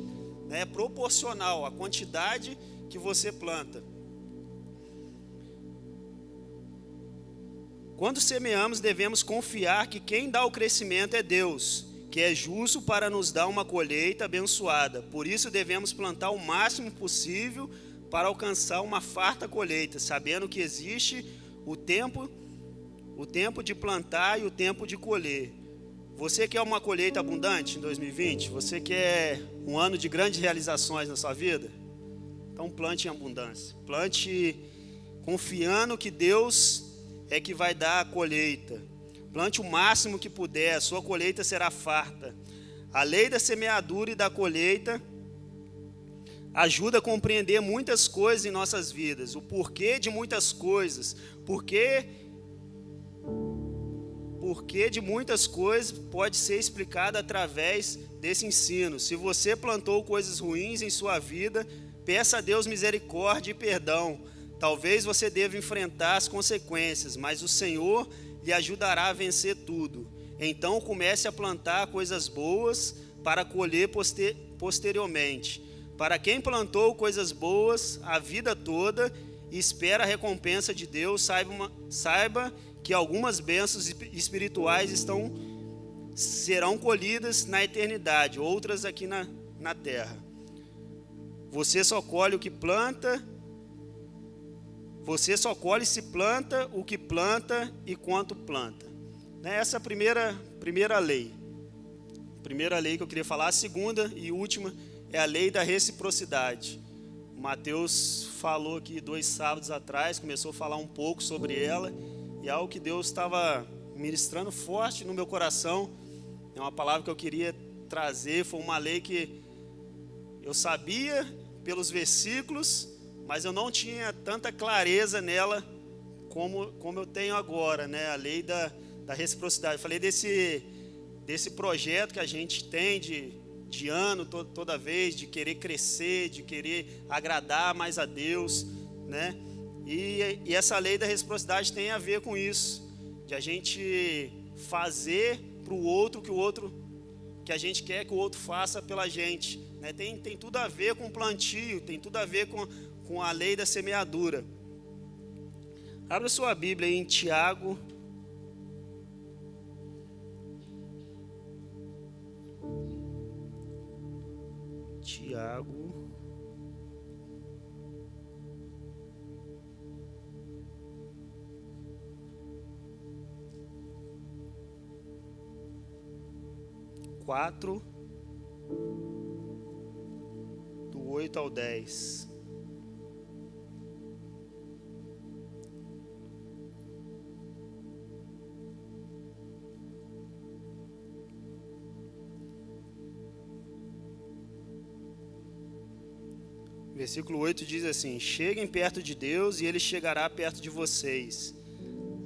né? É proporcional à quantidade que você planta. Quando semeamos, devemos confiar que quem dá o crescimento é Deus, que é justo para nos dar uma colheita abençoada. Por isso devemos plantar o máximo possível para alcançar uma farta colheita, sabendo que existe o tempo de plantar e o tempo de colher. Você quer uma colheita abundante em 2020? Você quer um ano de grandes realizações na sua vida? Então plante em abundância. Plante confiando que Deus é que vai dar a colheita. Plante o máximo que puder, a sua colheita será farta. A lei da semeadura e da colheita ajuda a compreender muitas coisas em nossas vidas. O porquê de muitas coisas. Porquê de muitas coisas pode ser explicado através desse ensino. Se você plantou coisas ruins em sua vida, peça a Deus misericórdia e perdão. Talvez você deva enfrentar as consequências, mas o Senhor lhe ajudará a vencer tudo. Então comece a plantar coisas boas para colher posteriormente. Para quem plantou coisas boas a vida toda e espera a recompensa de Deus, saiba que algumas bênçãos espirituais serão colhidas na eternidade, outras aqui na terra. Você só colhe o que planta. Você só colhe se planta o que planta e quanto planta. Essa é a primeira lei. A primeira lei que eu queria falar. A segunda e última é a lei da reciprocidade. O Mateus falou aqui 2 sábados atrás, começou a falar um pouco sobre ela. E é algo que Deus estava ministrando forte no meu coração. É uma palavra que eu queria trazer. Foi uma lei que eu sabia pelos versículos, mas eu não tinha tanta clareza nela como eu tenho agora, né? A lei da reciprocidade. Eu falei desse projeto que a gente tem de ano toda vez, de querer crescer, de querer agradar mais a Deus, né? E essa lei da reciprocidade tem a ver com isso, de a gente fazer para o outro que a gente quer que o outro faça pela gente, né? Tem tudo a ver com o plantio, tem tudo a ver com a lei da semeadura. Abra sua Bíblia aí em Tiago. Tiago. Quatro, do 8 ao 10. Versículo 8 diz assim: cheguem perto de Deus e Ele chegará perto de vocês.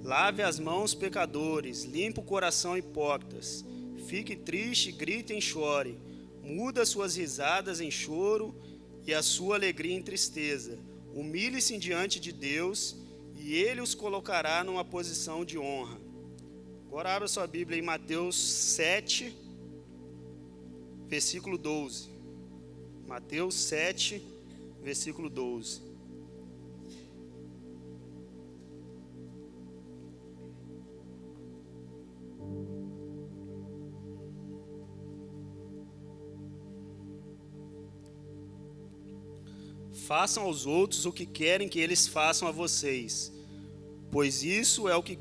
Lave as mãos, pecadores, limpe o coração, hipócritas. Fique triste, grite e chore. Muda suas risadas em choro e a sua alegria em tristeza. Humilhe-se diante de Deus e Ele os colocará numa posição de honra. Agora abra sua Bíblia em Mateus 7, versículo 12. Mateus 7, versículo 12. Façam aos outros o que querem que eles façam a vocês, pois isso é o que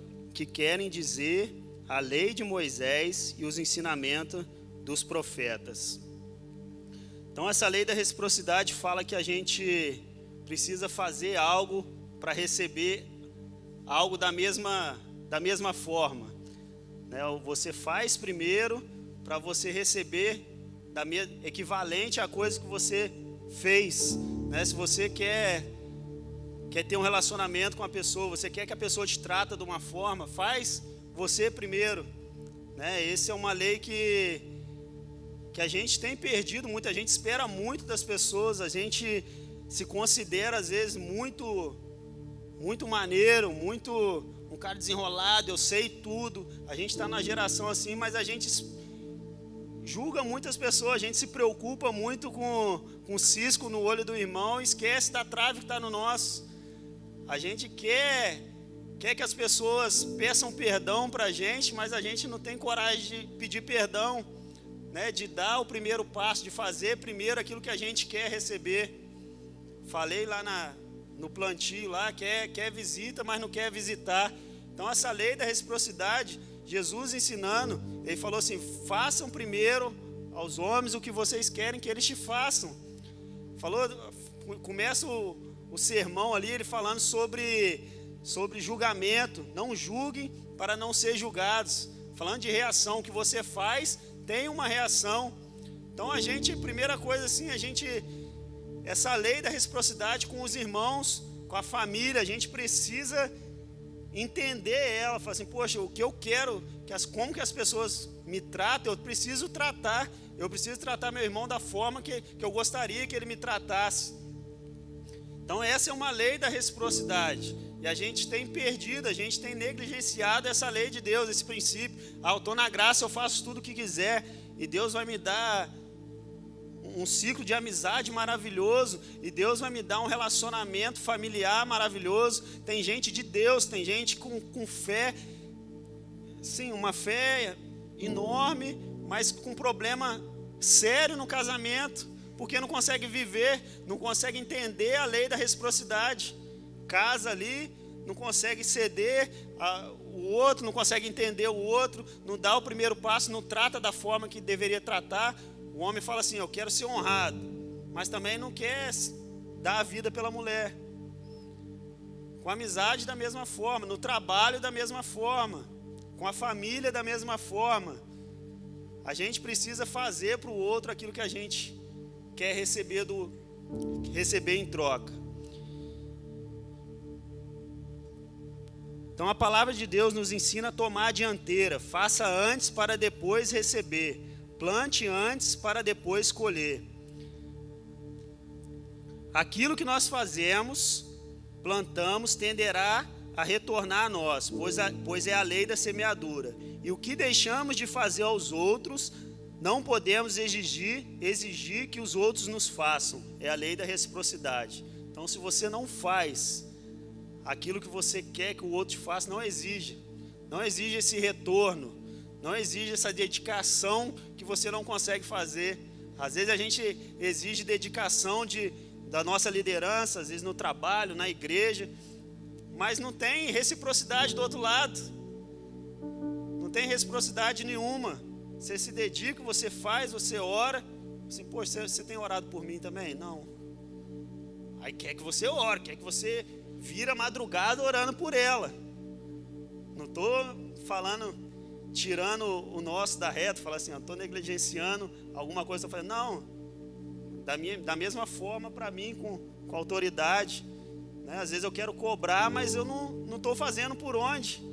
querem dizer a lei de Moisés e os ensinamentos dos profetas. Então essa lei da reciprocidade fala que a gente precisa fazer algo para receber algo da mesma forma, né? Você faz primeiro para você receber equivalente à coisa que você fez, né? Se você quer ter um relacionamento com a pessoa, você quer que a pessoa te trata de uma forma, faz você primeiro, né? Essa é uma lei que a gente tem perdido muito. A gente espera muito das pessoas, a gente se considera às vezes muito maneiro, um cara desenrolado, eu sei tudo. A gente está na geração assim, mas a gente julga muitas pessoas, a gente se preocupa muito com o cisco no olho do irmão e esquece da trave que está no nosso. A gente quer que as pessoas peçam perdão para a gente, mas a gente não tem coragem de pedir perdão, né? De dar o primeiro passo, de fazer primeiro aquilo que a gente quer receber. Falei lá no plantio, lá, quer visita, mas não quer visitar. Então essa lei da reciprocidade, Jesus ensinando, ele falou assim: façam primeiro aos homens o que vocês querem que eles te façam. Começa o sermão ali, ele falando sobre julgamento. Não julguem para não ser julgados. Falando de reação, o que você faz tem uma reação. Então primeira coisa assim, essa lei da reciprocidade com os irmãos, com a família, a gente precisa entender ela. Falar assim: poxa, o que eu quero, como que as pessoas me tratam, eu preciso tratar meu irmão da forma que eu gostaria que ele me tratasse. Então essa é uma lei da reciprocidade, e a gente tem perdido, a gente tem negligenciado essa lei de Deus, esse princípio. Eu estou na graça, eu faço tudo o que quiser, e Deus vai me dar um ciclo de amizade maravilhoso, e Deus vai me dar um relacionamento familiar maravilhoso. Tem gente de Deus, tem gente com fé, sim, uma fé enorme, mas com problema sério no casamento, porque não consegue viver, não consegue entender a lei da reciprocidade. Casa ali, não consegue ceder o outro, não consegue entender o outro, não dá o primeiro passo, não trata da forma que deveria tratar. O homem fala assim: eu quero ser honrado, mas também não quer dar a vida pela mulher. Com a amizade da mesma forma, no trabalho da mesma forma, com a família da mesma forma. A gente precisa fazer para o outro aquilo que a gente quer receber em troca. Então a palavra de Deus nos ensina a tomar a dianteira. Faça antes para depois receber. Plante antes para depois colher. Aquilo que nós fazemos, plantamos, tenderá a retornar a nós, pois é a lei da semeadura. E o que deixamos de fazer aos outros, não podemos exigir que os outros nos façam. É a lei da reciprocidade. Então, se você não faz aquilo que você quer que o outro te faça, não exija esse retorno, não exija essa dedicação que você não consegue fazer. Às vezes a gente exige dedicação da nossa liderança, às vezes no trabalho, na igreja, mas não tem reciprocidade do outro lado. Não tem reciprocidade nenhuma. Você se dedica, você faz, você ora. Assim, poxa, você tem orado por mim também? Não. Aí quer que você ore, quer que você vira madrugada orando por ela. Não estou falando, tirando o nosso da reta, falar assim, estou negligenciando alguma coisa, estou falando, não, da mesma forma para mim, com autoridade, né? Às vezes eu quero cobrar, mas eu não estou fazendo por onde.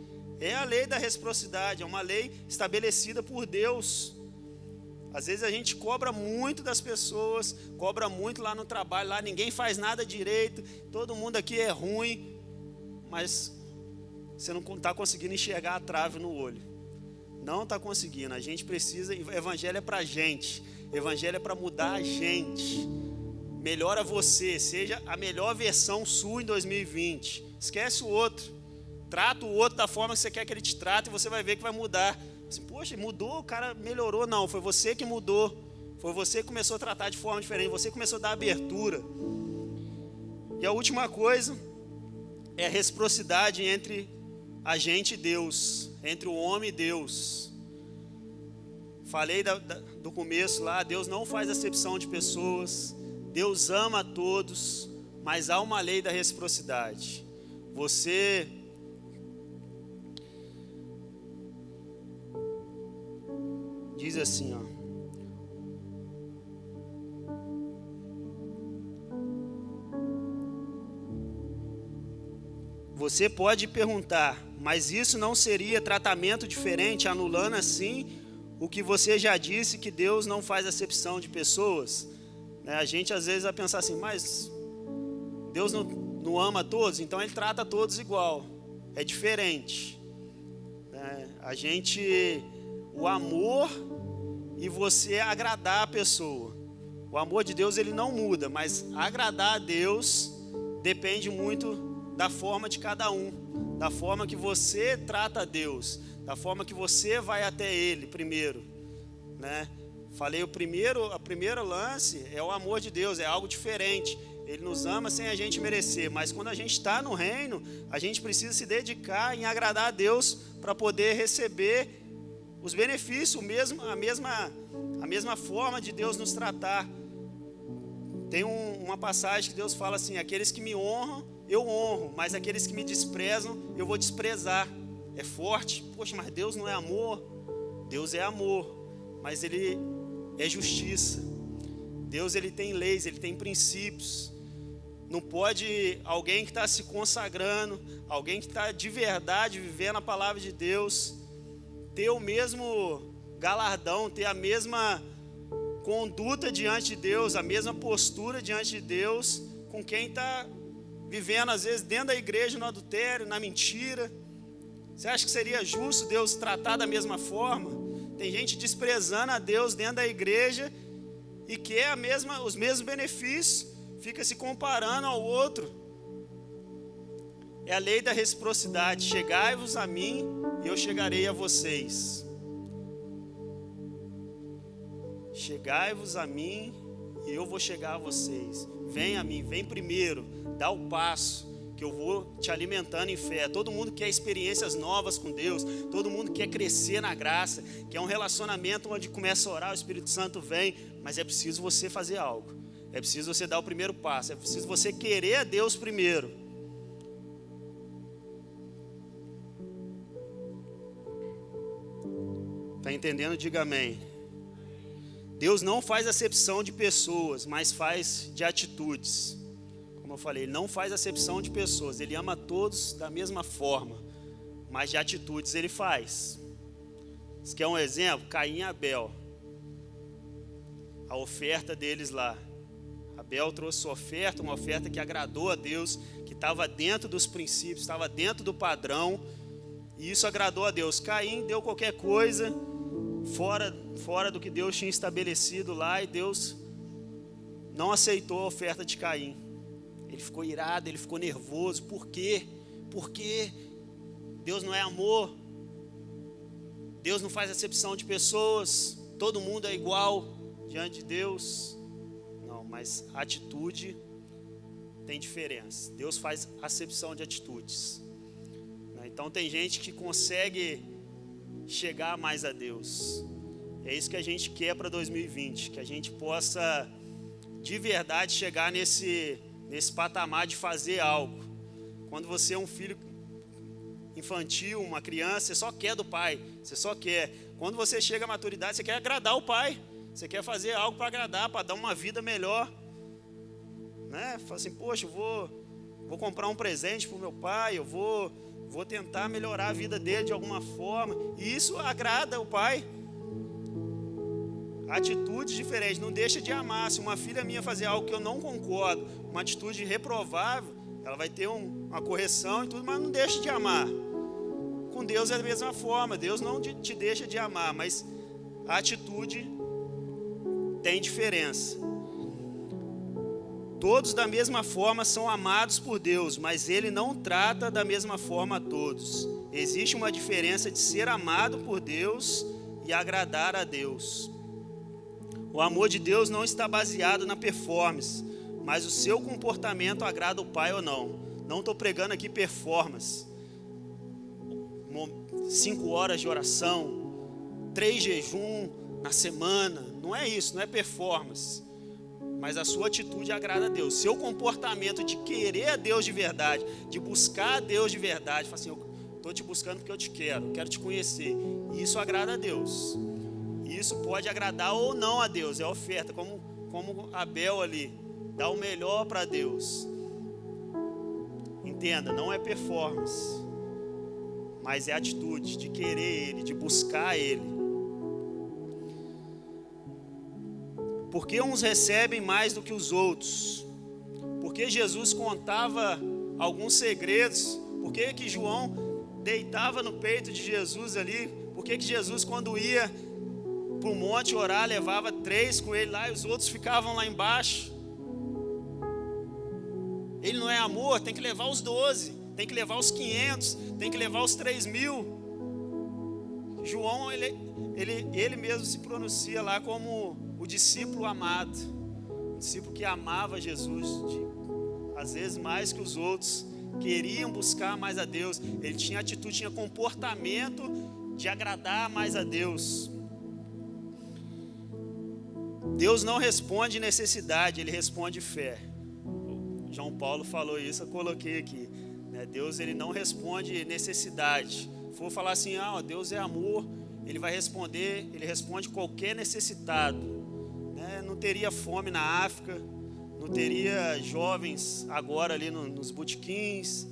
É a lei da reciprocidade, é uma lei estabelecida por Deus. Às vezes a gente cobra muito das pessoas, cobra muito lá no trabalho, lá ninguém faz nada direito, todo mundo aqui é ruim, mas você não está conseguindo enxergar a trave no olho. Não está conseguindo. A gente precisa, evangelho é para a gente, evangelho é para mudar a gente. Melhora você, seja a melhor versão sua em 2020. Esquece o outro, trata o outro da forma que você quer que ele te trate e você vai ver que vai mudar. Assim, poxa, mudou, o cara melhorou. Não, foi você que mudou, foi você que começou a tratar de forma diferente, você começou a dar abertura. E a última coisa é a reciprocidade entre a gente e Deus, entre o homem e Deus. Falei do começo lá, Deus não faz acepção de pessoas, Deus ama a todos, mas há uma lei da reciprocidade. Você diz assim, ó. Você pode perguntar, mas isso não seria tratamento diferente, anulando assim o que você já disse, que Deus não faz acepção de pessoas? A gente às vezes vai pensar assim, mas Deus não ama todos, então Ele trata todos igual. É diferente. O amor e você agradar a pessoa. O amor de Deus ele não muda, mas agradar a Deus depende muito da forma de cada um, da forma que você trata a Deus, da forma que você vai até Ele primeiro, né? Falei, a primeiro lance é o amor de Deus, é algo diferente. Ele nos ama sem a gente merecer, mas quando a gente está no reino, a gente precisa se dedicar em agradar a Deus para poder receber os benefícios, a mesma forma de Deus nos tratar. Tem uma passagem que Deus fala assim, aqueles que me honram, eu honro, mas aqueles que me desprezam, eu vou desprezar. É forte, poxa, mas Deus não é amor? Deus é amor, mas Ele é justiça. Deus ele tem leis, Ele tem princípios. Não pode alguém que está se consagrando, alguém que está de verdade vivendo a palavra de Deus, ter o mesmo galardão, ter a mesma conduta diante de Deus, a mesma postura diante de Deus, com quem está vivendo às vezes dentro da igreja no adultério, na mentira. Você acha que seria justo Deus tratar da mesma forma? Tem gente desprezando a Deus dentro da igreja e quer os mesmos benefícios, fica se comparando ao outro. É a lei da reciprocidade. Chegai-vos a mim e eu chegarei a vocês. Chegai-vos a mim e eu vou chegar a vocês. Vem a mim, vem primeiro, dá o passo, que eu vou te alimentando em fé. Todo mundo quer experiências novas com Deus, todo mundo quer crescer na graça, quer um relacionamento onde começa a orar, o Espírito Santo vem, mas é preciso você fazer algo, é preciso você dar o primeiro passo, é preciso você querer a Deus primeiro. Está entendendo? Diga amém. Deus não faz acepção de pessoas, mas faz de atitudes. Como eu falei, Ele não faz acepção de pessoas, Ele ama todos da mesma forma, mas de atitudes Ele faz. Você quer um exemplo? Caim e Abel, a oferta deles lá. Abel trouxe sua oferta, uma oferta que agradou a Deus, que estava dentro dos princípios, estava dentro do padrão, e isso agradou a Deus. Caim deu qualquer coisa fora do que Deus tinha estabelecido lá, e Deus não aceitou a oferta de Caim. Ele ficou irado, ele ficou nervoso. Por quê? Porque Deus não é amor, Deus não faz acepção de pessoas, todo mundo é igual. diante de Deus. Não, mas atitude tem diferença. Deus faz acepção de atitudes. Então tem gente que consegue chegar mais a Deus. É isso que a gente quer para 2020, que a gente possa de verdade chegar nesse patamar de fazer algo. Quando você é um filho infantil, uma criança, você só quer do pai, você só quer. Quando você chega à maturidade, você quer agradar o pai, você quer fazer algo para agradar, para dar uma vida melhor, né? Fala assim, poxa, eu vou comprar um presente para o meu pai, eu vou tentar melhorar a vida dele de alguma forma, e isso agrada o pai. Atitude diferente, não deixa de amar. Se uma filha minha fazer algo que eu não concordo, uma atitude reprovável, ela vai ter uma correção e tudo, mas não deixa de amar. Com Deus é da mesma forma, Deus não te deixa de amar, mas a atitude tem diferença. Todos da mesma forma são amados por Deus, mas Ele não trata da mesma forma a todos. Existe uma diferença de ser amado por Deus e agradar a Deus. O amor de Deus não está baseado na performance, mas o seu comportamento agrada o Pai ou não. Não estou pregando aqui performance. 5 horas de oração, 3 jejum na semana, não é isso, não é performance. Mas a sua atitude agrada a Deus. Seu comportamento de querer a Deus de verdade, de buscar a Deus de verdade, fala assim, eu estou te buscando porque eu te quero te conhecer. E isso agrada a Deus. Isso pode agradar ou não a Deus, é oferta, como Abel ali, dá o melhor para Deus. Entenda, não é performance, mas é atitude de querer Ele, de buscar Ele. Porque uns recebem mais do que os outros? Porque Jesus contava alguns segredos? Por que João deitava no peito de Jesus ali? Por que Jesus, quando ia para o monte orar, levava 3 com ele lá e os outros ficavam lá embaixo? Ele não é amor, tem que levar os 12, tem que levar os 500, tem que levar os 3.000. João, ele mesmo se pronuncia lá como o discípulo amado, o discípulo que amava Jesus, às vezes mais que os outros, queriam buscar mais a Deus. Ele tinha atitude, tinha comportamento de agradar mais a Deus. Deus não responde necessidade, Ele responde fé. João Paulo falou isso, eu coloquei aqui, né? Deus, Ele não responde necessidade. Se for falar assim, Deus é amor, Ele vai responder, Ele responde qualquer necessitado, né? Não teria fome na África, não teria jovens agora ali nos botequins,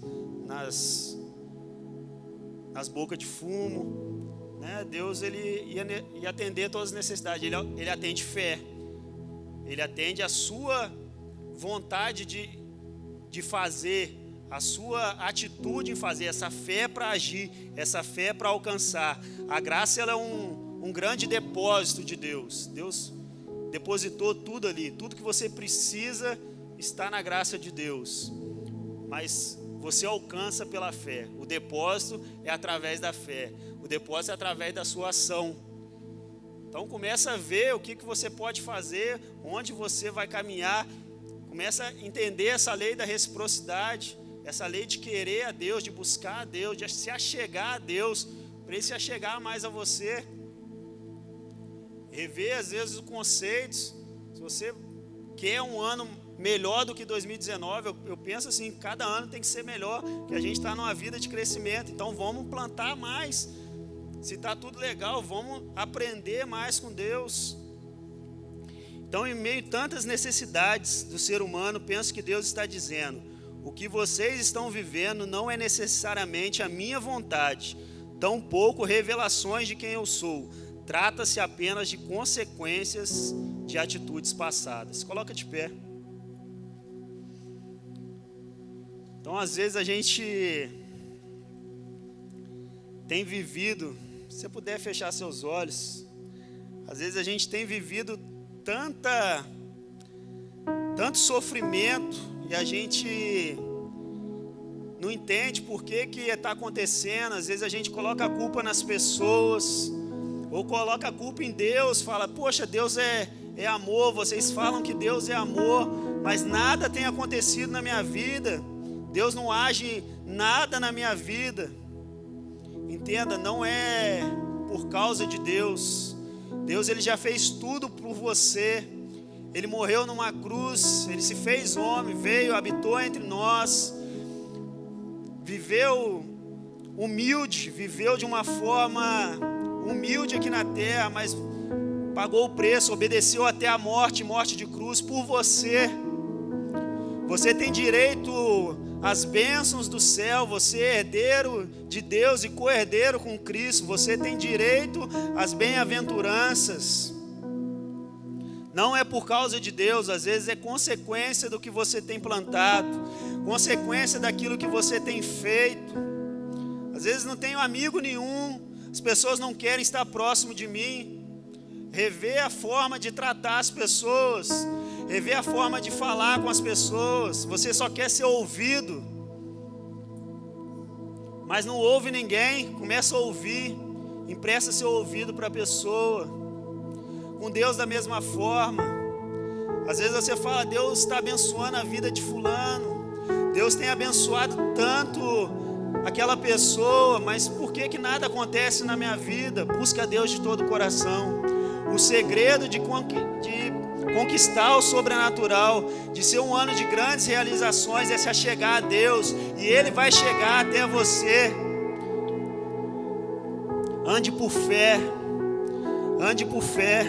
nas bocas de fumo, né? Deus, Ele ia atender todas as necessidades. Ele atende fé, Ele atende a sua vontade de fazer, a sua atitude em fazer, essa fé para agir, essa fé para alcançar. A graça, ela é um grande depósito de Deus. Deus depositou tudo ali, tudo que você precisa está na graça de Deus, mas você alcança pela fé. O depósito é através da fé, o depósito é através da sua ação. Então começa a ver o que você pode fazer, onde você vai caminhar. Começa a entender essa lei da reciprocidade, essa lei de querer a Deus, de buscar a Deus, de se achegar a Deus, para Ele se achegar mais a você. Rever às vezes os conceitos. Se você quer um ano melhor do que 2019, eu penso assim, cada ano tem que ser melhor, que a gente está numa vida de crescimento, então vamos plantar mais. Se está tudo legal, vamos aprender mais com Deus. Então, em meio a tantas necessidades do ser humano, penso que Deus está dizendo: o que vocês estão vivendo não é necessariamente a minha vontade, tampouco revelações de quem eu sou. Trata-se apenas de consequências de atitudes passadas. Coloca de pé. Então, às vezes a gente tem vivido, se você puder fechar seus olhos, às vezes a gente tem vivido tanto sofrimento e a gente não entende por que está acontecendo. Às vezes a gente coloca a culpa nas pessoas ou coloca a culpa em Deus, fala, poxa, Deus é é amor, vocês falam que Deus é amor, mas nada tem acontecido na minha vida. Deus não age nada na minha vida. Entenda, não é por causa de Deus. Deus, ele já fez tudo por você. Ele morreu numa cruz, ele se fez homem, veio, habitou entre nós, viveu humilde, viveu de uma forma humilde aqui na terra, mas pagou o preço, obedeceu até a morte, morte de cruz por você. Você tem direito às bênçãos do céu, você é herdeiro de Deus e co-herdeiro com Cristo, você tem direito às bem-aventuranças. Não é por causa de Deus, às vezes é consequência do que você tem plantado, consequência daquilo que você tem feito. Às vezes não tenho amigo nenhum, as pessoas não querem estar próximo de mim. Rever a forma de tratar as pessoas, rever a forma de falar com as pessoas. Você só quer ser ouvido, mas não ouve ninguém. Começa a ouvir, empresta seu ouvido para a pessoa. Com Deus da mesma forma. Às vezes você fala, Deus está abençoando a vida de fulano, Deus tem abençoado tanto aquela pessoa, mas por que nada acontece na minha vida? Busca a Deus de todo o coração. O segredo de conquistar o sobrenatural, de ser um ano de grandes realizações, é se achegar a Deus, e Ele vai chegar até você. Ande por fé, ande por fé.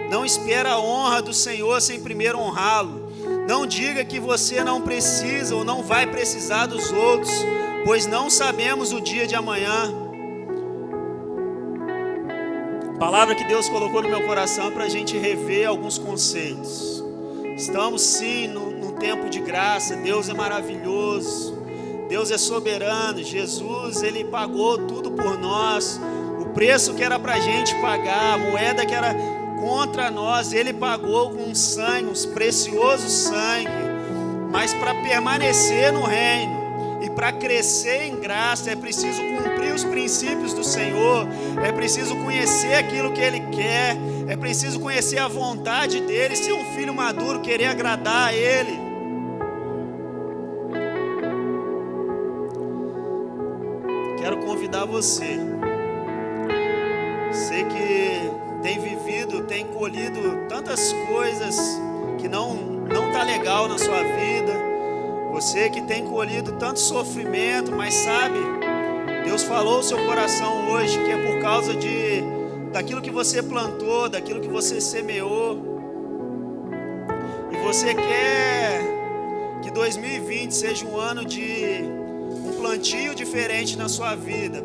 Não espera a honra do Senhor sem primeiro honrá-lo. Não diga que você não precisa ou não vai precisar dos outros, pois não sabemos o dia de amanhã. Palavra que Deus colocou no meu coração para a gente rever alguns conceitos. Estamos sim num tempo de graça. Deus é maravilhoso, Deus é soberano. Jesus, Ele pagou tudo por nós. O preço que era para a gente pagar, a moeda que era contra nós, Ele pagou com sangue, um precioso sangue. Mas para permanecer no reino e para crescer em graça, é preciso cumprir os princípios do Senhor, é preciso conhecer aquilo que Ele quer, é preciso conhecer a vontade dEle, ser um filho maduro, querer agradar a Ele. Quero convidar você, sei que tem vivido, tem colhido tantas coisas que não está legal na sua vida. Você que tem colhido tanto sofrimento, mas sabe, Deus falou ao seu coração hoje que é por causa daquilo que você plantou, daquilo que você semeou. E você quer que 2020 seja um ano de um plantio diferente na sua vida.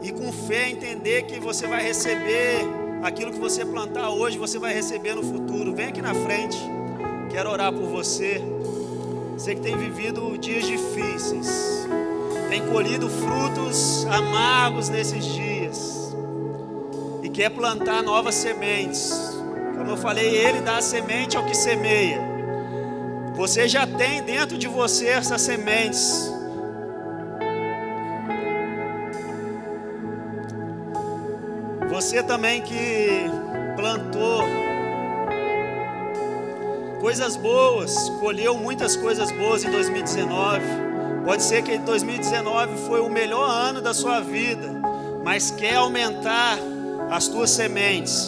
E com fé entender que você vai receber aquilo que você plantar hoje, você vai receber no futuro. Vem aqui na frente, quero orar por você. Você que tem vivido dias difíceis, tem colhido frutos amargos nesses dias e quer plantar novas sementes. Como eu falei, Ele dá a semente ao que semeia. Você já tem dentro de você essas sementes. Você também que plantou coisas boas, colheu muitas coisas boas em 2019. Pode ser que 2019 foi o melhor ano da sua vida, mas quer aumentar as tuas sementes.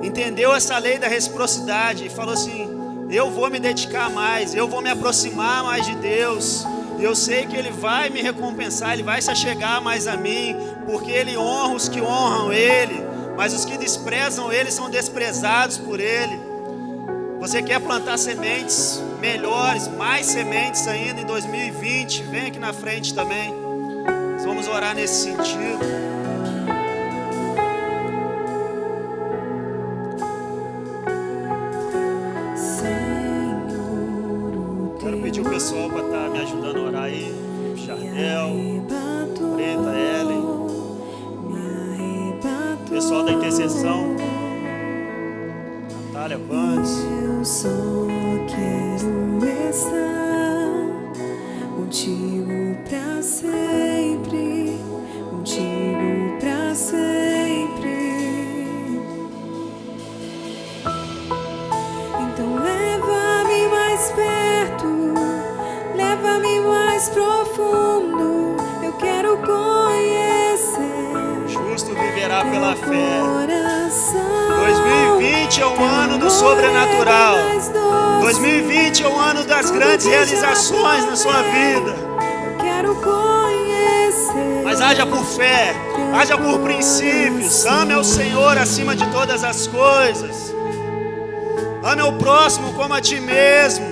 Entendeu essa lei da reciprocidade e falou assim: eu vou me dedicar mais, eu vou me aproximar mais de Deus. Eu sei que Ele vai me recompensar, Ele vai se achegar mais a mim, porque Ele honra os que honram Ele, mas os que desprezam Ele são desprezados por Ele. Você quer plantar sementes melhores, mais sementes ainda em 2020? Vem aqui na frente também. Nós vamos orar nesse sentido. Quero pedir o pessoal para estar me ajudando a orar aí. Jardel, Preta, Ellen, pessoal da intercessão, Natália, Vans. Eu só quero estar contigo pra sempre, contigo pra sempre. mais profundo, eu quero conhecer. Justo viverá pela fé. Coração, 2020 é um ano do sobrenatural. 2020 é um ano das grandes realizações na sua vida. eu quero conhecer. Mas haja por fé, haja por princípios. Ame ao Senhor acima de todas as coisas. Ame ao próximo como a ti mesmo.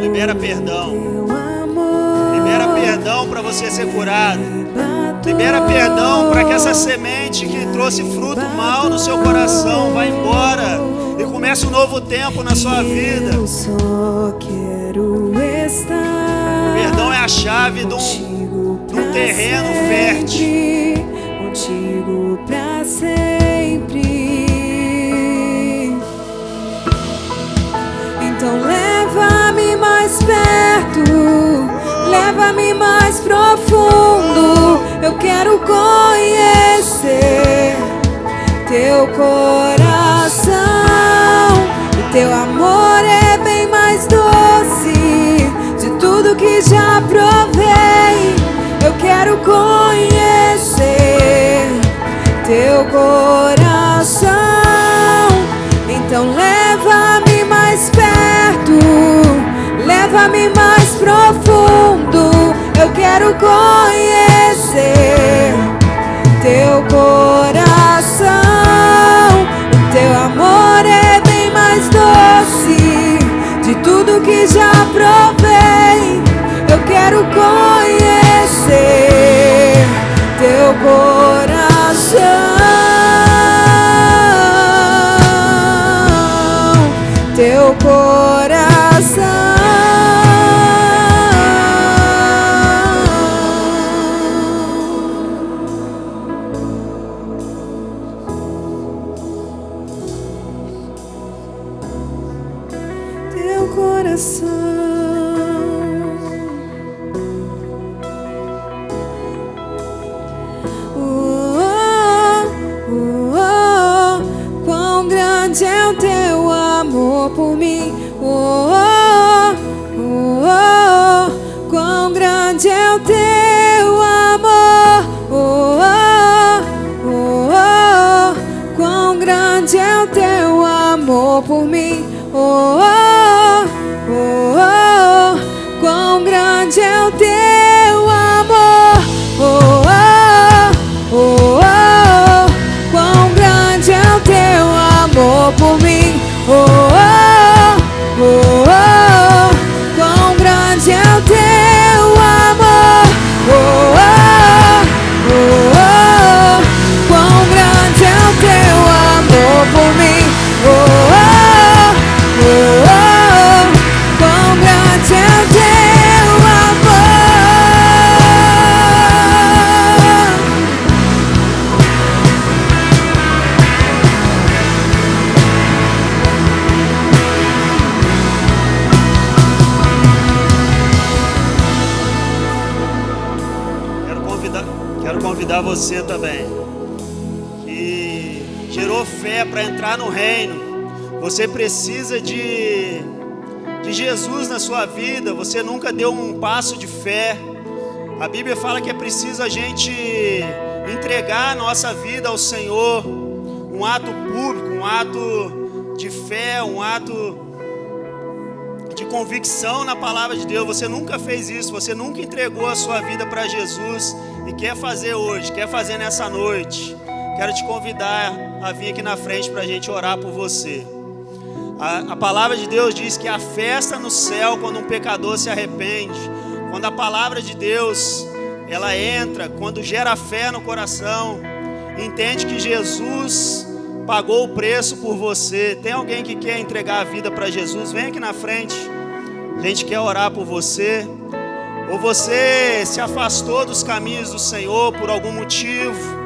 Libera perdão. Libera perdão para você ser curado. Libera perdão para que essa semente que trouxe fruto mal no seu coração vá embora e comece um novo tempo na sua vida. Eu só quero estar. Perdão é a chave de um terreno fértil. Contigo pra sempre. Então leva-me mais perto, leva-me mais profundo. Eu quero conhecer teu coração. O teu amor é bem mais doce de tudo que já provei. Eu quero conhecer teu coração. Então leva-me mais perto, leva-me mais profundo. Eu quero conhecer teu coração. O teu amor é bem mais doce de tudo que já provei. Eu quero conhecer teu coração. Teu coração. Teu coração. Quão grande é o teu amor por mim. Quão grande é o teu amor. Quão grande é o teu amor por mim. Quão grande é o teu amor. Quão grande é o teu amor por mim. Quão grande é o teu amor. Quão grande é o teu amor por mim. Quão grande é o teu Quero convidar você também que gerou fé para entrar no reino. Você precisa de Jesus na sua vida. Você nunca deu um passo de fé. A Bíblia fala que é preciso a gente entregar a nossa vida ao Senhor. Um ato público, um ato de fé, um ato de convicção na palavra de Deus. Você nunca fez isso, você nunca entregou a sua vida para Jesus e quer fazer hoje, quer fazer nessa noite. Quero te convidar a vir aqui na frente para a gente orar por você. A palavra de Deus diz que há festa no céu quando um pecador se arrepende. Quando a palavra de Deus ela entra, quando gera fé no coração, entende que Jesus pagou o preço por você. Tem alguém que quer entregar a vida para Jesus? Vem aqui na frente. A gente quer orar por você. Ou você se afastou dos caminhos do Senhor por algum motivo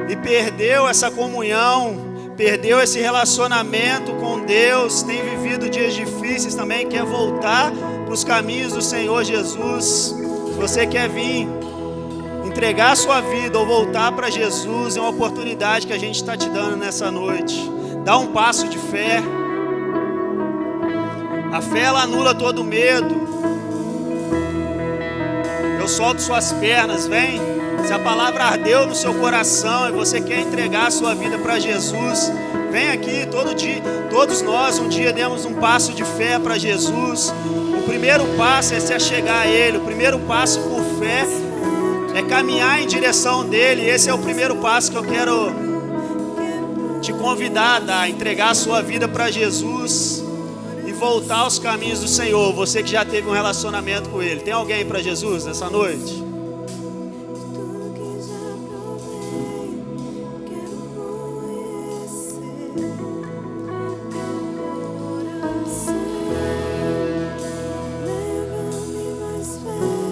e perdeu essa comunhão, perdeu esse relacionamento com Deus, tem vivido dias difíceis também, quer voltar para os caminhos do Senhor Jesus. Se você quer vir entregar a sua vida ou voltar para Jesus, é uma oportunidade que a gente está te dando nessa noite. Dá um passo de fé. A fé, ela anula todo medo. Eu solto suas pernas, vem. Se a palavra ardeu no seu coração e você quer entregar a sua vida para Jesus, vem aqui todo dia. Todos nós um dia demos um passo de fé para Jesus. O primeiro passo é se achegar a Ele. O primeiro passo por fé é caminhar em direção dEle. Esse é o primeiro passo que eu quero te convidar a dar, entregar a sua vida para Jesus e voltar aos caminhos do Senhor. Você que já teve um relacionamento com Ele. Tem alguém para Jesus nessa noite?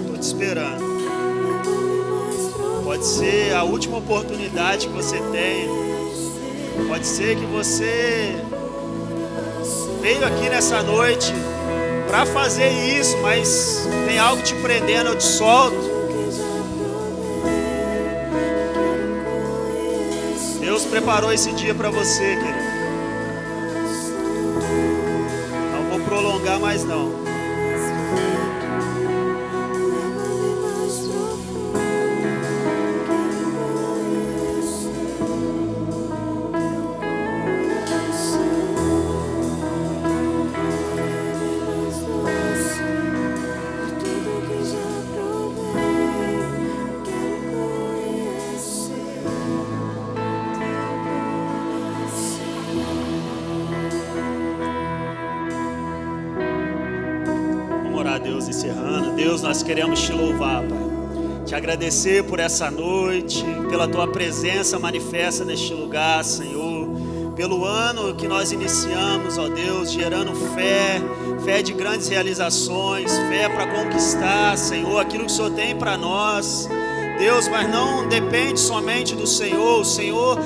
Estou te esperando. Pode ser a última oportunidade que você tem. Pode ser que você veio aqui nessa noite para fazer isso, mas tem algo te prendendo, eu te solto. Deus preparou esse dia para você, querido. Não vou prolongar mais não. Deus, encerrando. Deus, nós queremos te louvar, Pai. Te agradecer por essa noite, pela tua presença manifesta neste lugar, Senhor. Pelo ano que nós iniciamos, ó Deus, gerando fé, fé de grandes realizações, fé para conquistar, Senhor, aquilo que o Senhor tem para nós. Deus, mas não depende somente do Senhor. O Senhor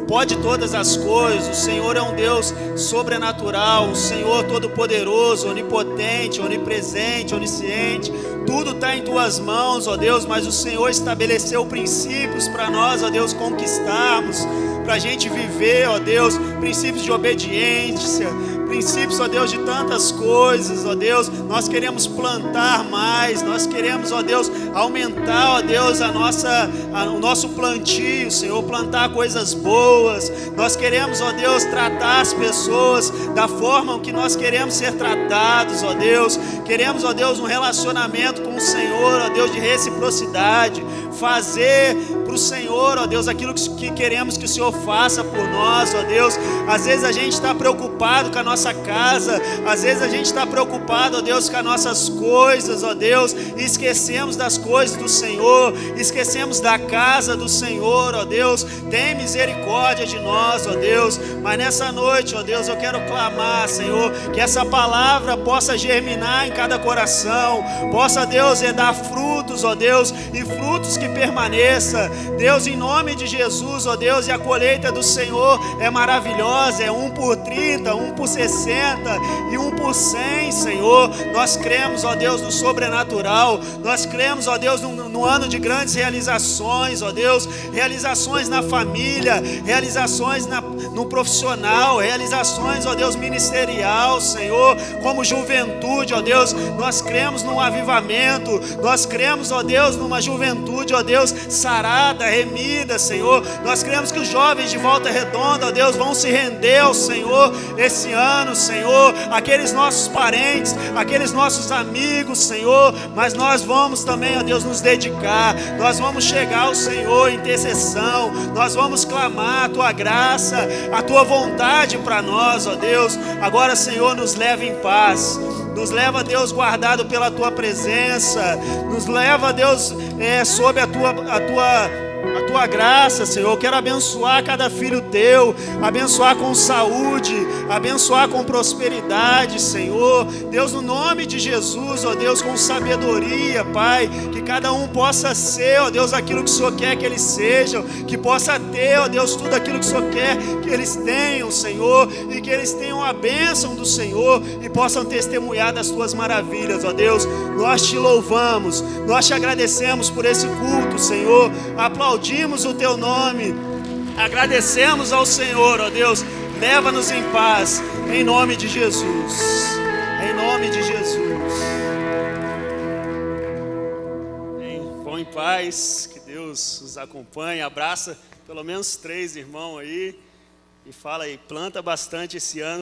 pode todas as coisas. O Senhor é um Deus sobrenatural, um Senhor todo-poderoso, onipotente, onipresente, onisciente. Tudo está em tuas mãos, ó Deus, mas o Senhor estabeleceu princípios para nós, ó Deus, conquistarmos, para a gente viver, ó Deus, princípios de obediência, princípios, ó Deus, de tantas coisas, ó Deus. Nós queremos plantar mais, nós queremos, ó Deus, aumentar, ó Deus, o nosso plantio, Senhor, plantar coisas boas. Nós queremos, ó Deus, tratar as pessoas da forma que nós queremos ser tratados, ó Deus. Queremos, ó Deus, um relacionamento com o Senhor, ó Deus, de reciprocidade, fazer para o Senhor, ó Deus, aquilo que queremos que o Senhor faça por nós, ó Deus. Às vezes a gente está preocupado com a nossa casa, às vezes a gente está preocupado, ó Deus, com as nossas coisas, ó Deus, e esquecemos das coisas do Senhor, esquecemos da casa do Senhor, ó Deus. Tem misericórdia de nós, ó Deus. Mas nessa noite, ó Deus, eu quero clamar, Senhor, que essa palavra possa germinar em cada coração, possa, Deus, dar frutos, ó Deus, e frutos que permaneça, Deus, em nome de Jesus, ó Deus. E a colheita do Senhor é maravilhosa, é 1 por 30, 1 por 60 e 1 por 100, Senhor. Nós cremos, ó Deus, no sobrenatural, nós cremos, ó Deus, no ano de grandes realizações, ó Deus, realizações na família, realizações no profissional, realizações, ó Deus, ministerial, Senhor, como juventude, ó Deus. Nós cremos num avivamento, nós cremos, ó Deus, numa juventude, ó Deus, sarada, remida, Senhor. Nós cremos que os jovens de Volta Redonda, ó Deus, vão se render ao Senhor esse ano, Senhor. Aqueles nossos parentes, aqueles nossos amigos, Senhor, mas nós vamos também, ó Deus, nos dedicar, nós vamos chegar ao Senhor em intercessão, nós vamos clamar a tua graça, a tua vontade para nós, ó Deus. Agora, Senhor, nos leva em paz, nos leva, Deus, guardado pela tua presença, nos leva, Deus, sob a tua a tua graça, Senhor. Eu quero abençoar cada filho teu, abençoar com saúde, abençoar com prosperidade, Senhor. Deus, no nome de Jesus, ó Deus, com sabedoria, Pai, que cada um possa ser, ó Deus, aquilo que o Senhor quer que eles sejam, que possa ter, ó Deus, tudo aquilo que o Senhor quer que eles tenham, Senhor, e que eles tenham a bênção do Senhor e possam testemunhar das tuas maravilhas, ó Deus. Nós te louvamos, nós te agradecemos por esse culto, Senhor. Aplaudimos o teu nome, agradecemos ao Senhor, ó Deus. Leva-nos em paz, em nome de Jesus, em nome de Jesus. Vão em paz, que Deus os acompanhe. Abraça pelo menos 3 irmãos aí e fala aí, planta bastante esse ano.